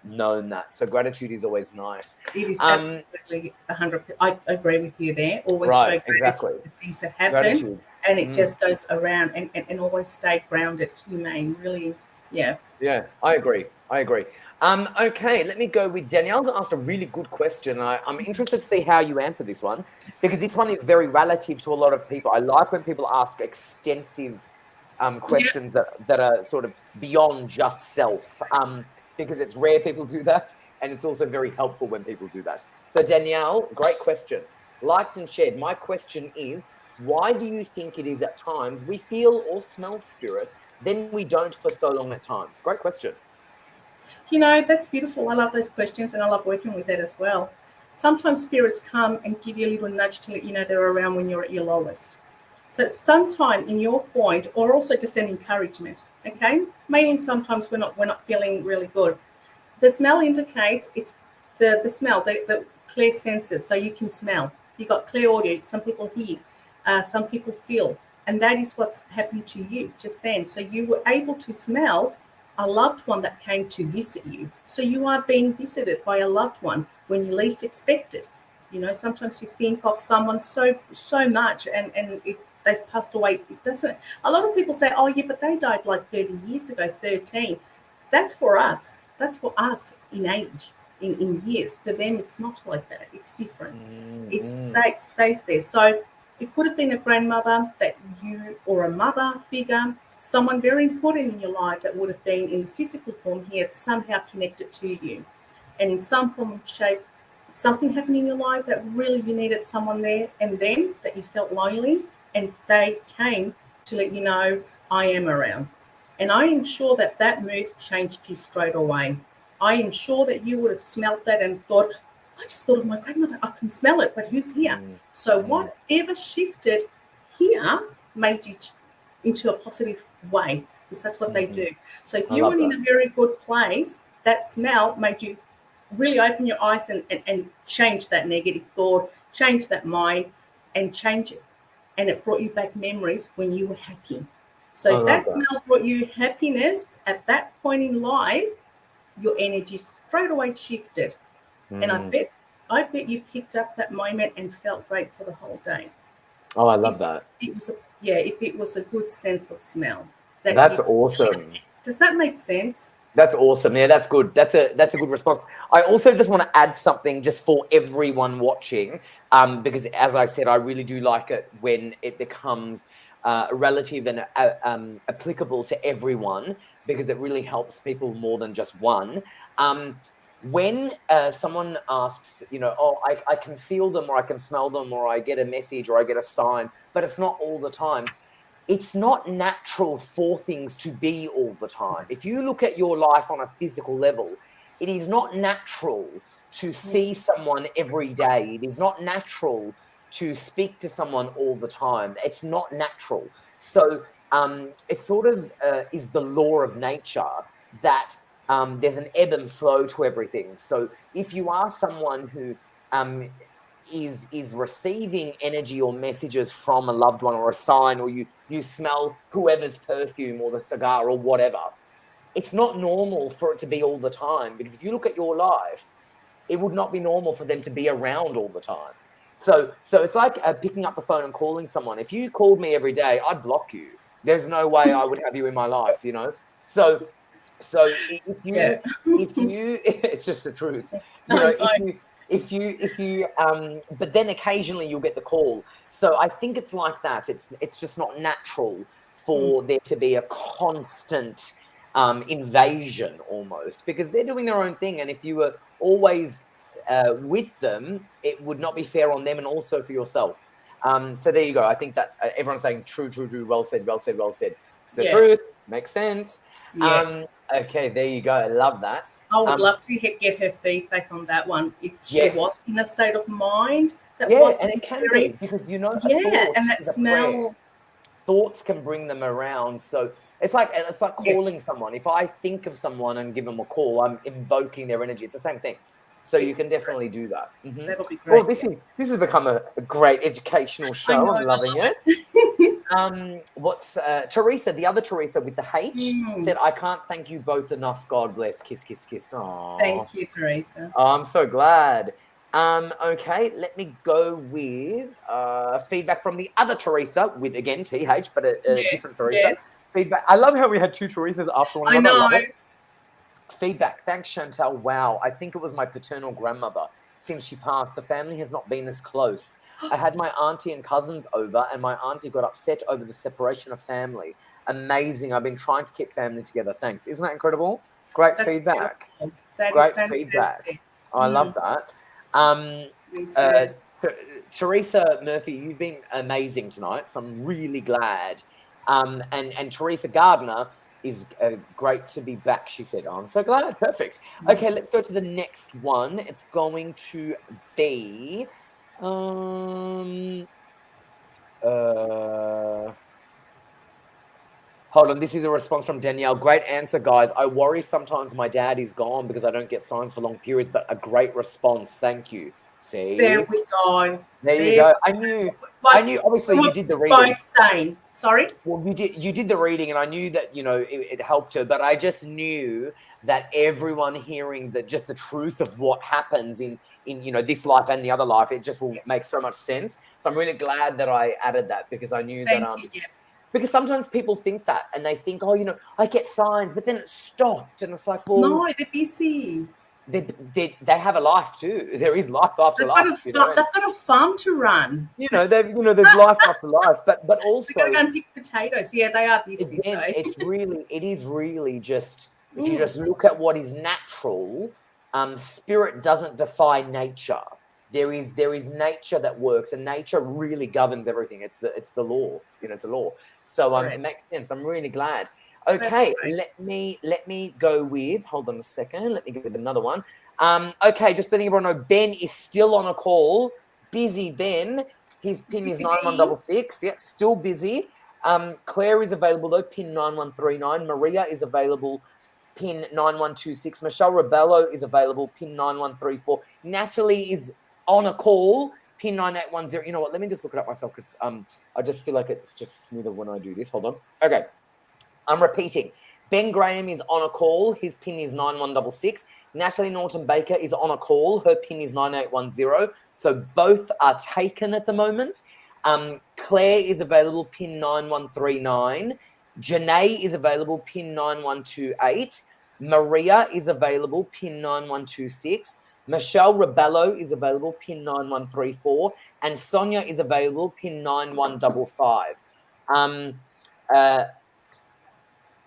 [SPEAKER 1] known that. So gratitude is always nice.
[SPEAKER 2] It is absolutely 100%. I agree with you there. Always
[SPEAKER 1] right,
[SPEAKER 2] show gratitude
[SPEAKER 1] exactly.
[SPEAKER 2] for things that happen, and it just goes around, and always stay grounded, humane, really. Yeah.
[SPEAKER 1] Yeah, I agree. Okay, let me go with Danielle's asked a really good question. I'm interested to see how you answer this one, because this one is very relative to a lot of people. I like when people ask extensive questions that are sort of beyond just self, because it's rare people do that, and it's also very helpful when people do that. So Danielle, great question. Liked and shared. My question is, why do you think it is at times we feel or smell spirit, then we don't for so long at times? Great question.
[SPEAKER 2] That's beautiful. I love those questions, and I love working with that as well. Sometimes spirits come and give you a little nudge to let you know they're around when you're at your lowest. So it's sometime in your point, or also just an encouragement. Okay, mainly sometimes we're not feeling really good. The smell indicates it's the smell, the clear senses, so you can smell. You got clear audio. Some people hear, some people feel, and that is what's happening to you just then. So you were able to smell a loved one that came to visit you. So you are being visited by a loved one when you least expect it. Sometimes you think of someone so much, and they've passed away. It doesn't. A lot of people say, "Oh, yeah, but they died like 30 years ago, 13." That's for us. That's for us in age, in years. For them, it's not like that. It's different. It stays there. So it could have been a grandmother that you, or a mother figure, someone very important in your life that would have been in the physical form here, somehow connected to you, and in some form, shape, something happened in your life that really you needed someone there, and then that you felt lonely, and they came to let you know, I am around. And I am sure that that mood changed you straight away. I am sure that you would have smelt that and thought, I just thought of my grandmother. I can smell it, but who's here? So whatever shifted here made you into a positive way, because that's what they do. So if you were in a very good place, that smell made you really open your eyes and change that negative thought, change that mind, and change it. And it brought you back memories when you were happy. So if that smell brought you happiness at that point in life, your energy straight away shifted. And I bet you picked up that moment and felt great for the whole day.
[SPEAKER 1] Oh, I love that.
[SPEAKER 2] If it was a good sense of smell.
[SPEAKER 1] That's awesome.
[SPEAKER 2] Does that make sense?
[SPEAKER 1] That's awesome. Yeah, that's good. That's a good response. I also just want to add something just for everyone watching, because as I said, I really do like it when it becomes relative and applicable to everyone, because it really helps people more than just one. When someone asks, oh, I can feel them, or I can smell them, or I get a message, or I get a sign, but it's not all the time. It's not natural for things to be all the time. If you look at your life on a physical level, it is not natural to see someone every day. It is not natural to speak to someone all the time. It's not natural. So it sort of is the law of nature that there's an ebb and flow to everything. So if you are someone who is receiving energy or messages from a loved one, or a sign, or you smell whoever's perfume or the cigar or whatever, it's not normal for it to be all the time, because if you look at your life, it would not be normal for them to be around all the time. So it's like picking up the phone and calling someone. If you called me every day, I'd block you. There's no way I would have you in my life, So if you it's just the truth. If you but then occasionally you'll get the call. So I think it's like that. It's just not natural for there to be a constant invasion almost, because they're doing their own thing. And if you were always with them, it would not be fair on them, and also for yourself. So there you go. I think that everyone's saying true, well said. It's the truth. Makes sense.
[SPEAKER 2] Yes.
[SPEAKER 1] Okay, there you go. I love that.
[SPEAKER 2] I would love to get her feedback on that one. If she was in a state of mind that
[SPEAKER 1] and it can be, because
[SPEAKER 2] and that smell.
[SPEAKER 1] Thoughts can bring them around. So it's like calling someone. If I think of someone and give them a call, I'm invoking their energy. It's the same thing. So you can definitely do that.
[SPEAKER 2] That'll be great.
[SPEAKER 1] Well, this has become a great educational show. I'm loving it. Teresa, the other Teresa with the H, said, I can't thank you both enough. God bless. Kiss, kiss, kiss. Aww.
[SPEAKER 2] Thank you, Teresa.
[SPEAKER 1] Oh, I'm so glad. Okay, let me go with feedback from the other Teresa with, again, TH, but a different Teresa.
[SPEAKER 2] Yes.
[SPEAKER 1] Feedback. I love how we had two Teresas after one another.
[SPEAKER 2] I know.
[SPEAKER 1] Feedback. Thanks, Chantal. Wow. I think it was my paternal grandmother. Since she passed, the family has not been as close. I had my auntie and cousins over, and my auntie got upset over the separation of family. Amazing. I've been trying to keep family together. Thanks. Isn't that incredible? Great feedback.
[SPEAKER 2] Great
[SPEAKER 1] feedback. Oh, I love that. Teresa Murphy, you've been amazing tonight, so I'm really glad. And Teresa Gardner is great to be back, she said. Oh, I'm so glad. Perfect. Okay, let's go to the next one. It's going to be... hold on, this is a response from Danielle. Great answer, guys. I worry sometimes my dad is gone because I don't get signs for long periods, but a great response. Thank you. See?
[SPEAKER 2] There we go.
[SPEAKER 1] There you go. I knew obviously you did the reading.
[SPEAKER 2] Both saying. Sorry?
[SPEAKER 1] Well, you did the reading, and I knew that, it helped her, but I just knew that everyone hearing just the truth of what happens in this life and the other life, it just will make so much sense. So I'm really glad that I added that, because I knew because sometimes people think that, and they think, I get signs, but then it stopped, and it's like, well,
[SPEAKER 2] no, they're busy.
[SPEAKER 1] They have a life too. There is life after life.
[SPEAKER 2] They've got a farm to run.
[SPEAKER 1] There's life after life, but also
[SPEAKER 2] they've got to go and pick potatoes. Yeah, they are busy.
[SPEAKER 1] Again, it is really just, if you just look at what is natural, Spirit doesn't defy nature. There is nature that works, and nature really governs everything. It's the law, it's a law. So it makes sense. I'm really glad. Okay, let me go with. Hold on a second. Let me go with another one. Okay, just letting everyone know, Ben is still on a call. Busy Ben. His pin is 9166. Yeah, still busy. Claire is available though, pin 9139. Maria is available, pin 9126. Michelle Rebello is available, pin 9134. Natalie is on a call, pin 9810. You know what? Let me just look it up myself because I just feel like it's just smoother when I do this. Hold on. Okay. I'm repeating. Ben Graham is on a call. His pin is 9166. Natalie Norton-Baker is on a call. Her pin is 9810. So both are taken at the moment. Claire is available, pin 9139. Janae is available, pin 9128. Maria is available, pin 9126. Michelle Rebello is available, pin 9134. And Sonia is available, pin 9155.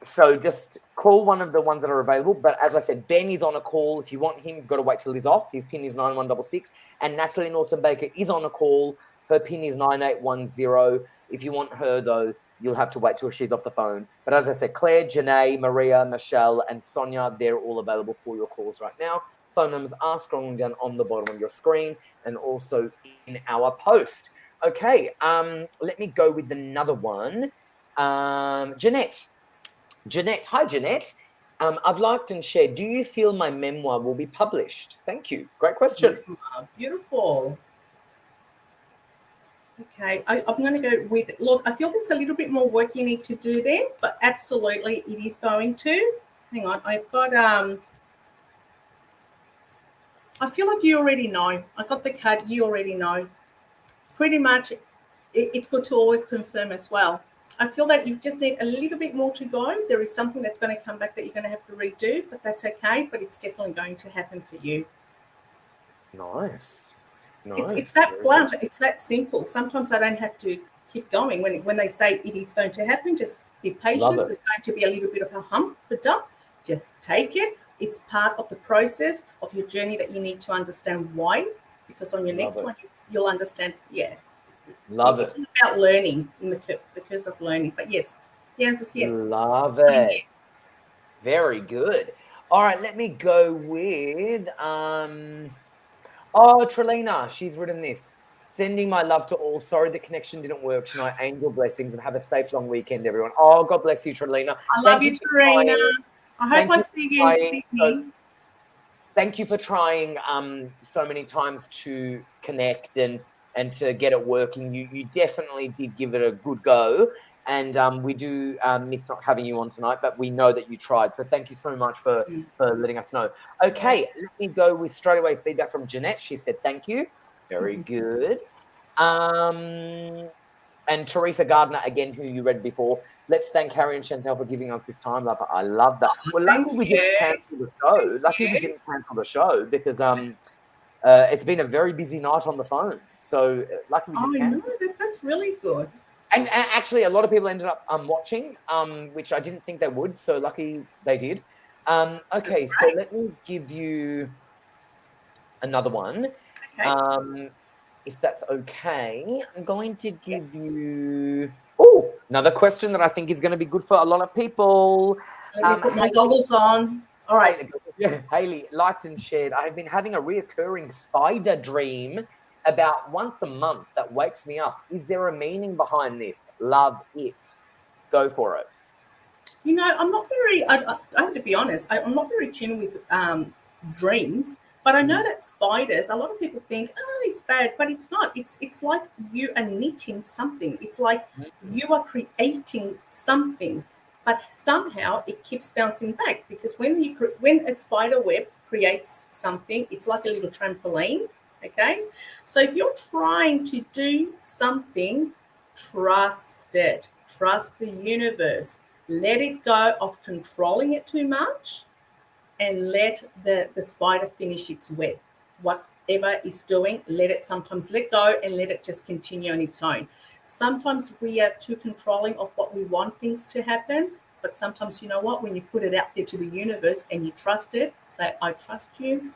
[SPEAKER 1] So just call one of the ones that are available. But as I said, Ben is on a call. If you want him, you've got to wait till he's off. His pin is 9166. And Natalie Norton-Baker is on a call. Her pin is 9810. If you want her, though, you'll have to wait till she's off the phone. But as I said, Claire, Janae, Maria, Michelle, and Sonia, they're all available for your calls right now. Phone numbers are scrolling down on the bottom of your screen and also in our post. Okay, let me go with another one. Jeanette. Hi, Jeanette. I've liked and shared. Do you feel my memoir will be published? Thank you. Great question.
[SPEAKER 2] Beautiful. Okay, I'm going to go with, look, I feel there's a little bit more work you need to do there, but absolutely it is going to. Hang on, I've got, I feel like you already know. I got the card, you already know. Pretty much, it's good to always confirm as well. I feel that you just need a little bit more to go. There is something that's going to come back that you're going to have to redo, but that's okay. But it's definitely going to happen for you.
[SPEAKER 1] Nice.
[SPEAKER 2] It's that blunt. It's that simple. Sometimes I don't have to keep going. When they say it is going to happen, just be patient. There's going to be a little bit of a hump, but just take it. It's part of the process of your journey that you need to understand why. Because on your next one, you'll understand. Yeah.
[SPEAKER 1] Love it.
[SPEAKER 2] It's all about learning in the curse of learning. But yes, the answer is yes.
[SPEAKER 1] Love it. Yes. Very good. All right, let me go with Traleena. She's written this. Sending my love to all. Sorry the connection didn't work tonight. Angel blessings and have a safe long weekend, everyone. Oh, God bless you, Traleena.
[SPEAKER 2] I love you, Traleena. I hope I see you in Sydney.
[SPEAKER 1] Thank you for trying so many times to connect and to get it working. You definitely did give it a good go. And we do miss not having you on tonight, but we know that you tried. So thank you so much for letting us know. Okay, let me go with straight away feedback from Jeanette. She said, thank you. Very good. And Teresa Gardner, again, who you read before. Let's thank Harry and Chantal for giving us this time. I love that. Well, luckily we didn't cancel the show. Luckily we didn't cancel the show because it's been a very busy night on the phone. So luckily we didn't cancel.
[SPEAKER 2] No, that's really good.
[SPEAKER 1] And actually, a lot of people ended up watching, which I didn't think they would. So lucky they did. Okay, so let me give you another one. Okay. If that's okay, I'm going to give you another question that I think is going to be good for a lot of people.
[SPEAKER 2] Let me put my goggles on. All right.
[SPEAKER 1] Haley, liked and shared. I have been having a reoccurring spider dream about once a month that wakes me up. Is there a meaning behind this? Love it. Go for it.
[SPEAKER 2] You know, I'm not very, I have to be honest, I'm not very tuned with dreams. But I know that spiders, a lot of people think, it's bad, but it's not. It's like you are knitting something. It's like you are creating something, but somehow it keeps bouncing back because when a spider web creates something, it's like a little trampoline, okay? So if you're trying to do something, trust it. Trust the universe. Let it go of controlling it too much. And let the spider finish its web. Whatever it's doing, let it sometimes let go and let it just continue on its own. Sometimes we are too controlling of what we want things to happen, But sometimes, you know what, when you put it out there to the universe and you trust it, say, I trust you,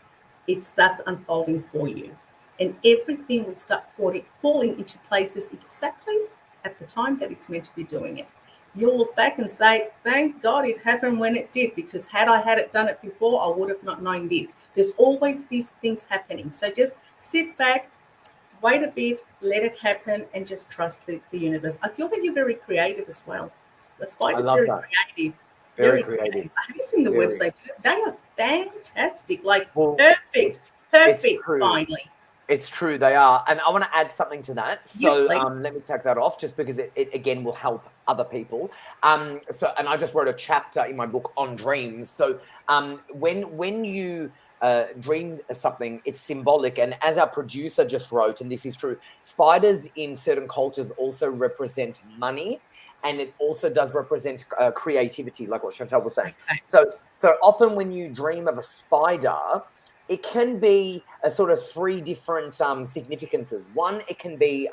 [SPEAKER 2] it starts unfolding for you. And everything will start falling into places exactly at the time that it's meant to be doing it. You'll look back and say, thank God it happened when it did, because had I had it done it before, I would have not known this. There's always these things happening. So just sit back, wait a bit, let it happen, and just trust the universe. I feel that you're very creative as well. The spider's very creative.
[SPEAKER 1] Very creative.
[SPEAKER 2] Have you seen the webs they do? They are fantastic. Like,
[SPEAKER 1] Well,
[SPEAKER 2] perfect, finally.
[SPEAKER 1] It's true, they are. And I want to add something to that. So
[SPEAKER 2] Yes,
[SPEAKER 1] let me take that off just because it again will help other people. And I just wrote a chapter in my book on dreams. So when you dream something, it's symbolic. And as our producer just wrote, and this is true, spiders in certain cultures also represent money. And it also does represent creativity, like what Chantal was saying.
[SPEAKER 2] Okay.
[SPEAKER 1] So often when you dream of a spider, it can be a sort of three different significances. One, it can be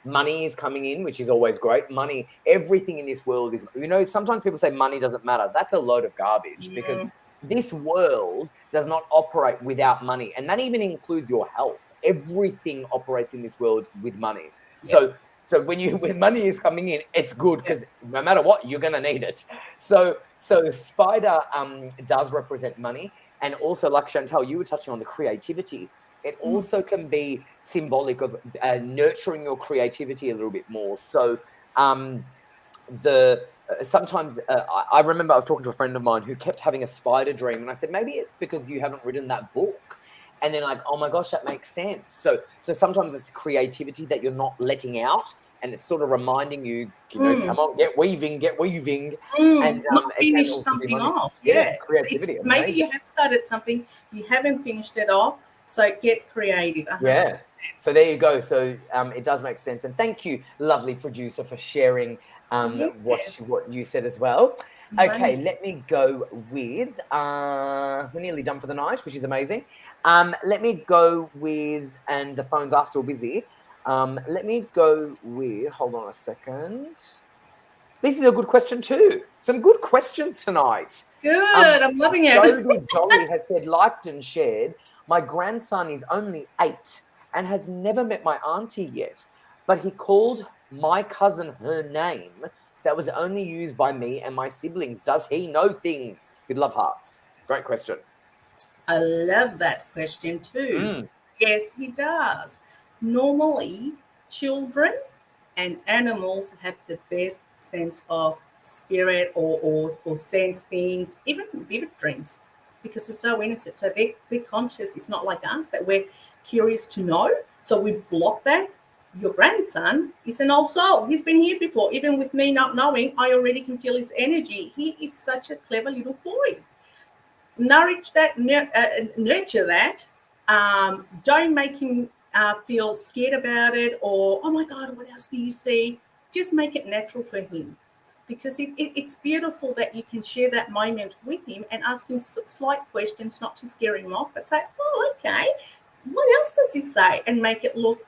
[SPEAKER 1] money is coming in, which is always great. Money, everything in this world is, sometimes people say money doesn't matter. That's a load of garbage because this world does not operate without money. And that even includes your health. Everything operates in this world with money. Yep. So when money is coming in, it's good because no matter what, you're going to need it. So the spider does represent money. And also, like Chantal, you were touching on the creativity. It also can be symbolic of nurturing your creativity a little bit more. So sometimes I remember I was talking to a friend of mine who kept having a spider dream. And I said, maybe it's because you haven't written that book. And they're like, oh my gosh, that makes sense. So sometimes it's creativity that you're not letting out. And it's sort of reminding you, come on, get weaving.
[SPEAKER 2] And not finish something off. Yeah.
[SPEAKER 1] Creativity.
[SPEAKER 2] Maybe you have started something, you haven't finished it off. So get creative. 100%.
[SPEAKER 1] Yeah. So there you go. So it does make sense. And thank you, lovely producer, for sharing what you said as well. Okay, let me go with, we're nearly done for the night, which is amazing. Let me go with, and the phones are still busy. Let me go with, hold on a second. This is a good question too. Some good questions tonight.
[SPEAKER 2] Good, I'm loving it.
[SPEAKER 1] Jodie Jolly has said, liked and shared, my grandson is only 8 and has never met my auntie yet, but he called my cousin her name that was only used by me and my siblings. Does he know things? With love hearts. Great question.
[SPEAKER 2] I love that question too. Yes, he does. Normally, children and animals have the best sense of spirit or sense things, even vivid dreams, because they're so innocent. So they're conscious. It's not like us that we're curious to know. So we block that. Your grandson is an old soul. He's been here before. Even with me not knowing, I already can feel his energy. He is such a clever little boy. Nourish that, nurture that. Don't make him feel scared about it or, oh my God, what else do you see? Just make it natural for him, because it's beautiful that you can share that moment with him and ask him slight questions, not to scare him off, but say, oh, okay, what else does he say? And make it look,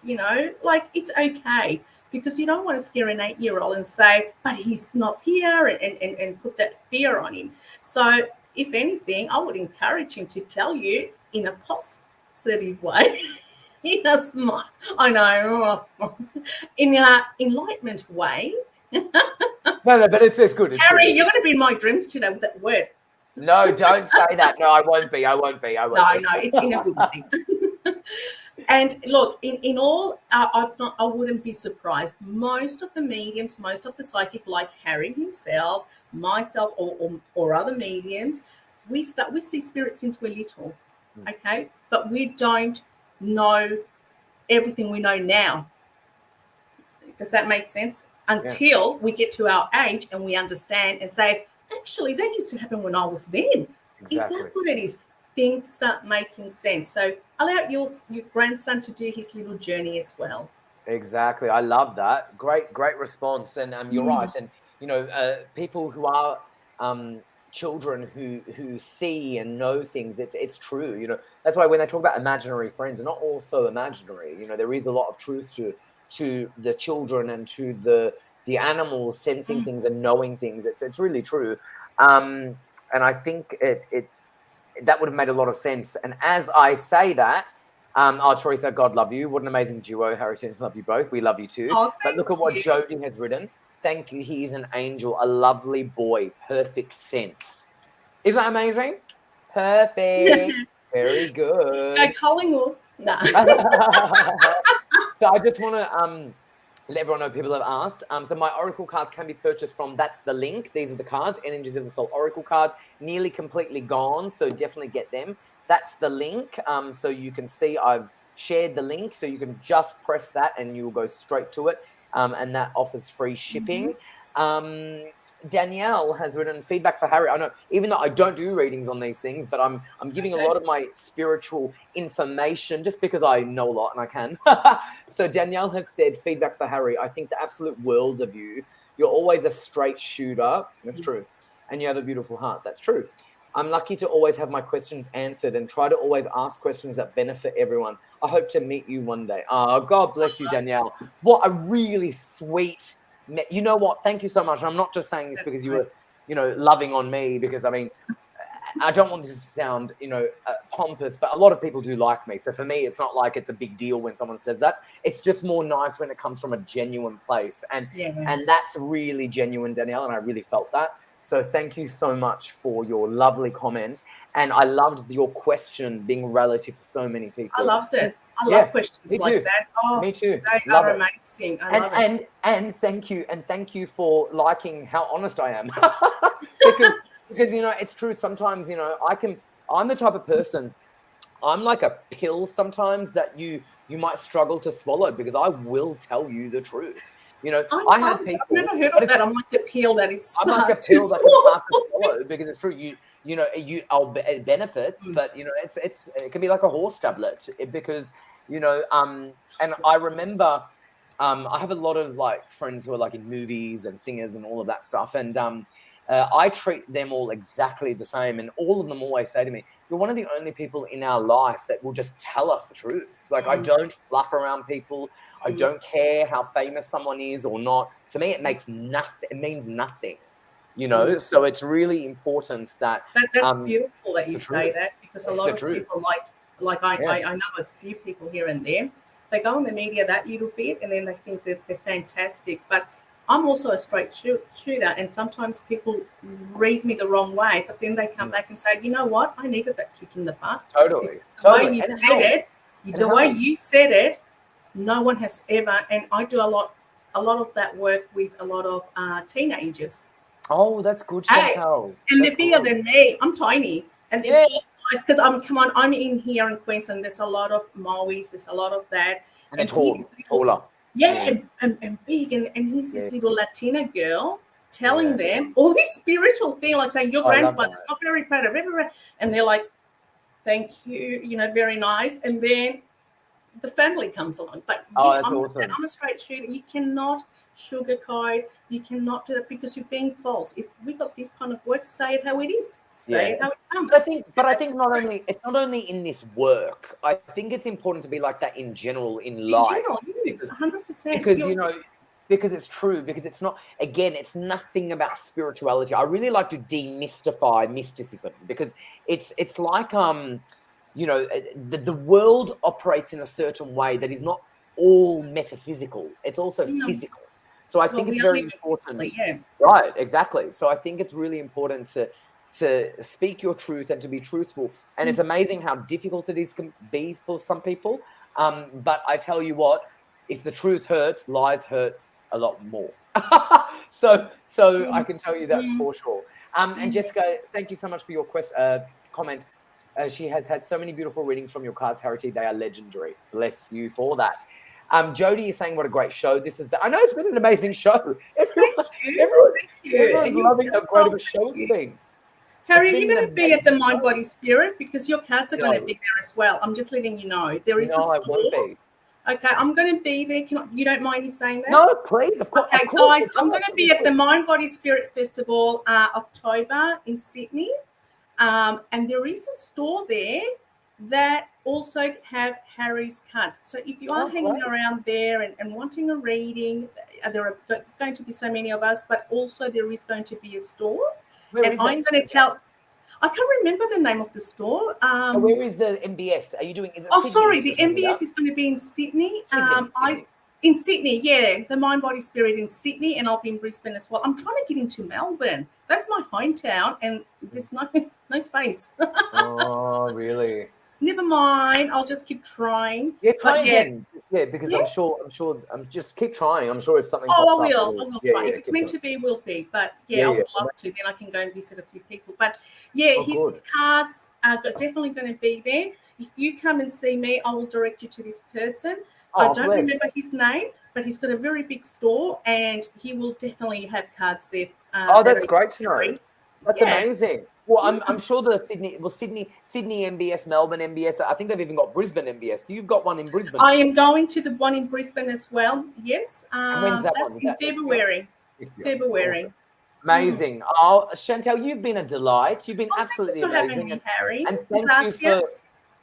[SPEAKER 2] like it's okay, because you don't want to scare an 8-year-old and say, but he's not here, and put that fear on him. So if anything, I would encourage him to tell you in a positive way. In a smart, I know, in an enlightenment way.
[SPEAKER 1] No, but it's good.
[SPEAKER 2] Harry, you're going to be in my dreams today with that word.
[SPEAKER 1] No, don't say that. No, I won't be.
[SPEAKER 2] No, it's in a good way. And look, in all, I wouldn't be surprised. Most of the mediums, most of the psychic, like Harry himself, myself, or other mediums, we see spirits since we're little, okay? But we don't know everything we know now. Does that make sense? Until we get to our age and we understand and say, actually, that used to happen when I was then. Exactly. Is that what it is? Things start making sense. So allow your grandson to do his little journey as well.
[SPEAKER 1] Exactly. I love that. Great response. And you're right. And, people who are children who see and know things, it's true. That's why when they talk about imaginary friends, they're not all so imaginary. There is a lot of truth to the children and to the the animals sensing things and knowing things. It's really true. And I think that would have made a lot of sense. And as I say that, Teresa, God love you. What an amazing duo. Harry, love you both. We love you too.
[SPEAKER 2] Oh,
[SPEAKER 1] but look at what
[SPEAKER 2] you.
[SPEAKER 1] Jody has written. Thank you. He is an angel, a lovely boy, perfect sense. Isn't that amazing? Perfect. Very good.
[SPEAKER 2] Go Collingwood. No.
[SPEAKER 1] So I just want to let everyone know, people have asked. So my Oracle cards can be purchased from, that's the link. These are the cards, Energies of the Soul Oracle cards, nearly completely gone. So definitely get them. That's the link. So you can see I've shared the link. So you can just press that and you will go straight to it. And that offers free shipping. Danielle has written feedback for Harry. I know, even though I don't do readings on these things, but I'm giving a lot of my spiritual information just because I know a lot and I can. So Danielle has said feedback for Harry. I think the absolute world of you. You're always a straight shooter. That's true. And you have a beautiful heart. That's true. I'm lucky to always have my questions answered and try to always ask questions that benefit everyone. I hope to meet you one day. Oh, God bless you, Danielle. What a really sweet... You know what? Thank you so much. I'm not just saying this because you were, loving on me, because I mean, I don't want this to sound, pompous, but a lot of people do like me. So for me, it's not like it's a big deal when someone says that. It's just more nice when it comes from a genuine place. And that's really genuine, Danielle, and I really felt that. So thank you so much for your lovely comment. And I loved your question being relative for so many people.
[SPEAKER 2] I loved it. I love questions like that. Oh,
[SPEAKER 1] me too.
[SPEAKER 2] They are amazing. I love it.
[SPEAKER 1] And thank you for liking how honest I am. because it's true. Sometimes, I'm the type of person, I'm like a pill sometimes that you might struggle to swallow, because I will tell you the truth. I have people.
[SPEAKER 2] I've never heard of that. I'm like the pill that it's.
[SPEAKER 1] I'm like a pill that it's hard to swallow, because it's true. It benefits, but it can be like a horse tablet, because and I remember I have a lot of like friends who are like in movies and singers and all of that stuff, and I treat them all exactly the same, and all of them always say to me, "You're one of the only people in our life that will just tell us the truth." Like I don't fluff around people. I don't care how famous someone is or not. To me, it makes nothing. It means nothing. So it's really important that
[SPEAKER 2] that's beautiful that you say that, because a lot of
[SPEAKER 1] truth.
[SPEAKER 2] people I know a few people here and there, they go on the media that little bit and then they think that they're fantastic. But I'm also a straight shooter, and sometimes people read me the wrong way, but then they come back and say, you know what, I needed that kick in the butt.
[SPEAKER 1] Totally.
[SPEAKER 2] The way you said it, no one has ever, and I do a lot of that work with a lot of teenagers.
[SPEAKER 1] Oh, that's good, Chantal.
[SPEAKER 2] And they're bigger than me. I'm tiny. And they're because I'm in here in Queensland. There's a lot of Maoris. There's a lot of that.
[SPEAKER 1] And taller.
[SPEAKER 2] Yeah, and big. And he's this little Latina girl telling them all this spiritual thing, like saying, your grandfather's not very proud of everyone. And they're like, thank you, very nice. And then the family comes along. But
[SPEAKER 1] that's awesome.
[SPEAKER 2] I'm a straight shooter. You cannot sugarcoat. You cannot do that, because you're being false. If we got this kind of work, say it how it is. Say it how it comes.
[SPEAKER 1] But I think it's not only in this work. I think it's important to be like that in general in life.
[SPEAKER 2] In general, 100%.
[SPEAKER 1] Because it's true. Because it's not. Again, it's nothing about spirituality. I really like to demystify mysticism, because it's like the world operates in a certain way that is not all metaphysical. It's also physical. So I think it's very important. Right, exactly. So I think it's really important to speak your truth and to be truthful. And it's amazing how difficult it is can be for some people. But I tell you what, if the truth hurts, lies hurt a lot more. So I can tell you that for sure. And Jessica, thank you so much for your comment. She has had so many beautiful readings from your cards, Harry T. They are legendary. Bless you for that. Jody is saying, what a great show this has been. I know it's been an amazing show. Everyone's loving how great of a show it's been.
[SPEAKER 2] Harry, are you going to be at the Mind Body Spirit? Because your cards are going to be there as well. I'm just letting you know. There is a store.
[SPEAKER 1] I won't be.
[SPEAKER 2] Okay, I'm going to be there. You don't mind me saying that?
[SPEAKER 1] No, please. Of course.
[SPEAKER 2] Okay, guys, I'm going to be at the Mind Body Spirit Festival October in Sydney. And there is a store there that also have Harry's cards. So if you are hanging around there and wanting a reading, there's going to be so many of us, but also there is going to be a store.
[SPEAKER 1] Where
[SPEAKER 2] and
[SPEAKER 1] is
[SPEAKER 2] I'm
[SPEAKER 1] it?
[SPEAKER 2] going to tell, I can't remember the name of the store.
[SPEAKER 1] Where is the MBS? Are you doing? Is it
[SPEAKER 2] Oh,
[SPEAKER 1] Sydney
[SPEAKER 2] sorry,
[SPEAKER 1] that
[SPEAKER 2] the
[SPEAKER 1] you're talking
[SPEAKER 2] MBS
[SPEAKER 1] about?
[SPEAKER 2] is going to be in Sydney.
[SPEAKER 1] Sydney.
[SPEAKER 2] In Sydney, yeah, the Mind Body Spirit in Sydney, and I'll be in Brisbane as well. I'm trying to get into Melbourne. That's my hometown, and there's no space.
[SPEAKER 1] Oh, really?
[SPEAKER 2] Never mind. I'll just keep trying.
[SPEAKER 1] Yeah, try
[SPEAKER 2] But yeah,
[SPEAKER 1] again. Yeah, because
[SPEAKER 2] Yeah.
[SPEAKER 1] I'm just keep trying. I'm sure if something
[SPEAKER 2] I
[SPEAKER 1] pops
[SPEAKER 2] will.
[SPEAKER 1] up.
[SPEAKER 2] I will
[SPEAKER 1] Yeah,
[SPEAKER 2] try.
[SPEAKER 1] yeah,
[SPEAKER 2] If it's
[SPEAKER 1] keep
[SPEAKER 2] meant
[SPEAKER 1] going.
[SPEAKER 2] to be, will be. But
[SPEAKER 1] Yeah,
[SPEAKER 2] yeah, I
[SPEAKER 1] yeah.
[SPEAKER 2] would love to. Then I can go and visit a few people. But yeah,
[SPEAKER 1] Oh,
[SPEAKER 2] his
[SPEAKER 1] good.
[SPEAKER 2] cards are definitely going to be there. If you come and see me, I will direct you to this person. I
[SPEAKER 1] Oh,
[SPEAKER 2] don't
[SPEAKER 1] bless.
[SPEAKER 2] remember his name, but he's got a very big store, and he will definitely have cards there.
[SPEAKER 1] Oh,
[SPEAKER 2] that
[SPEAKER 1] that's
[SPEAKER 2] are
[SPEAKER 1] great to know.
[SPEAKER 2] free.
[SPEAKER 1] That's
[SPEAKER 2] Yeah.
[SPEAKER 1] amazing. Well, I'm sure the Sydney MBS, Melbourne MBS. I think they've even got Brisbane MBS. You've got one in Brisbane.
[SPEAKER 2] I am going to the one in Brisbane as well. Yes.
[SPEAKER 1] And when's that
[SPEAKER 2] that's
[SPEAKER 1] one? Is
[SPEAKER 2] in
[SPEAKER 1] that
[SPEAKER 2] February. February.
[SPEAKER 1] Awesome. Amazing. Oh, Chantal, you've been a delight. You've been absolutely
[SPEAKER 2] Thank you for having
[SPEAKER 1] amazing.
[SPEAKER 2] me, Harry.
[SPEAKER 1] And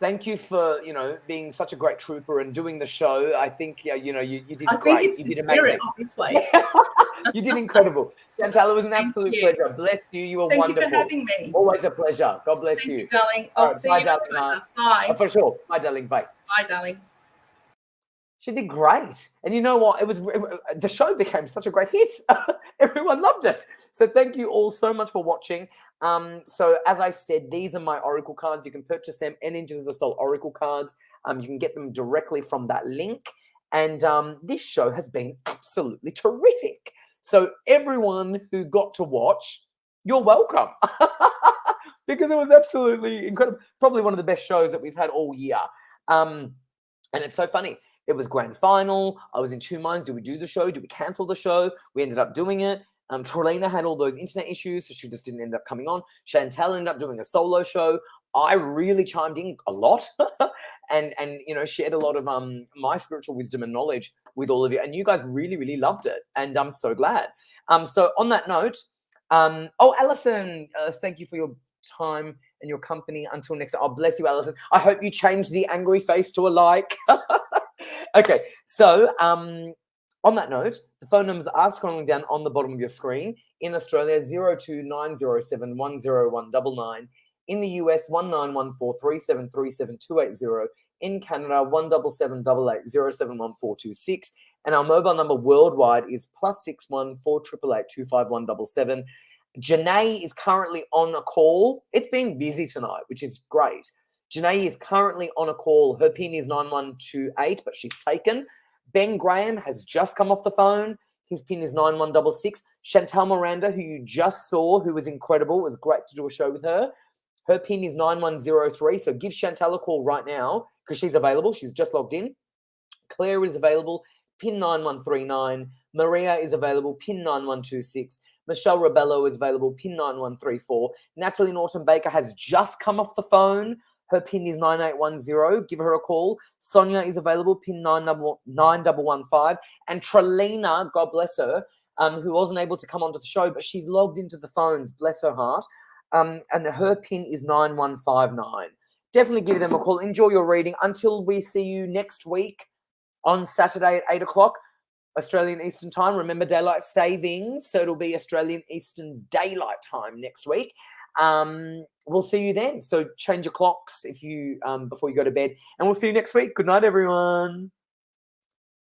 [SPEAKER 1] thank you for being such a great trooper and doing the show. I think you did
[SPEAKER 2] I
[SPEAKER 1] great.
[SPEAKER 2] think it's
[SPEAKER 1] You
[SPEAKER 2] the
[SPEAKER 1] did
[SPEAKER 2] spirit
[SPEAKER 1] amazing.
[SPEAKER 2] this way.
[SPEAKER 1] You did incredible. Chantal, it was an
[SPEAKER 2] Thank
[SPEAKER 1] absolute
[SPEAKER 2] you.
[SPEAKER 1] pleasure. Bless you. You were
[SPEAKER 2] Thank
[SPEAKER 1] wonderful.
[SPEAKER 2] you for having me.
[SPEAKER 1] Always a pleasure. God bless
[SPEAKER 2] Thank
[SPEAKER 1] you.
[SPEAKER 2] you, darling.
[SPEAKER 1] All
[SPEAKER 2] I'll
[SPEAKER 1] right,
[SPEAKER 2] see
[SPEAKER 1] bye,
[SPEAKER 2] you
[SPEAKER 1] darling.
[SPEAKER 2] later. Bye.
[SPEAKER 1] For sure. Bye, darling. Bye.
[SPEAKER 2] Bye, darling.
[SPEAKER 1] She did great. And you know what? The show became such a great hit. Everyone loved it. So thank you all so much for watching. So as I said, these are my Oracle cards. You can purchase them and Angels of the Soul Oracle cards. You can get them directly from that link. And this show has been absolutely terrific. So everyone who got to watch, you're welcome. Because it was absolutely incredible. Probably one of the best shows that we've had all year. And it's so funny. It was grand final. I was in two minds. Do we do the show? Do we cancel the show? We ended up doing it. Traleena had all those internet issues, so she just didn't end up coming on. Chantal ended up doing a solo show. I really chimed in a lot and shared a lot of my spiritual wisdom and knowledge with all of you. And you guys really, really loved it. And I'm so glad. So on that note, Alison, thank you for your time and your company. Until next time. Oh, bless you, Alison. I hope you changed the angry face to a like. Okay, so on that note, the phone numbers are scrolling down on the bottom of your screen. In Australia, 0290710199. In the US, 191437378280. In Canada, 17788071426. And our mobile number worldwide is +61 48825177. Janae is currently on a call. It's been busy tonight, which is great. Janae is currently on a call. Her PIN is 9128, but she's taken. Ben Graham has just come off the phone. His PIN is 9166. Chantal Miranda, who you just saw, who was incredible. It was great to do a show with her. Her PIN is 9103. So give Chantal a call right now because she's available. She's just logged in. Claire is available. PIN 9139. Maria is available. PIN 9126. Michelle Rebello is available. PIN 9134. Natalie Norton-Baker has just come off the phone. Her PIN is 9810. Give her a call. Sonia is available. PIN 9115. And Traleena, God bless her, who wasn't able to come onto the show, but she's logged into the phones. Bless her heart. And her PIN is 9159. Definitely give them a call. Enjoy your reading. Until we see you next week on Saturday at 8 o'clock. Australian Eastern Time. Remember daylight savings, so it'll be Australian Eastern Daylight Time next week. We'll see you then. So change your clocks if you before you go to bed, and we'll see you next week. Good night, everyone.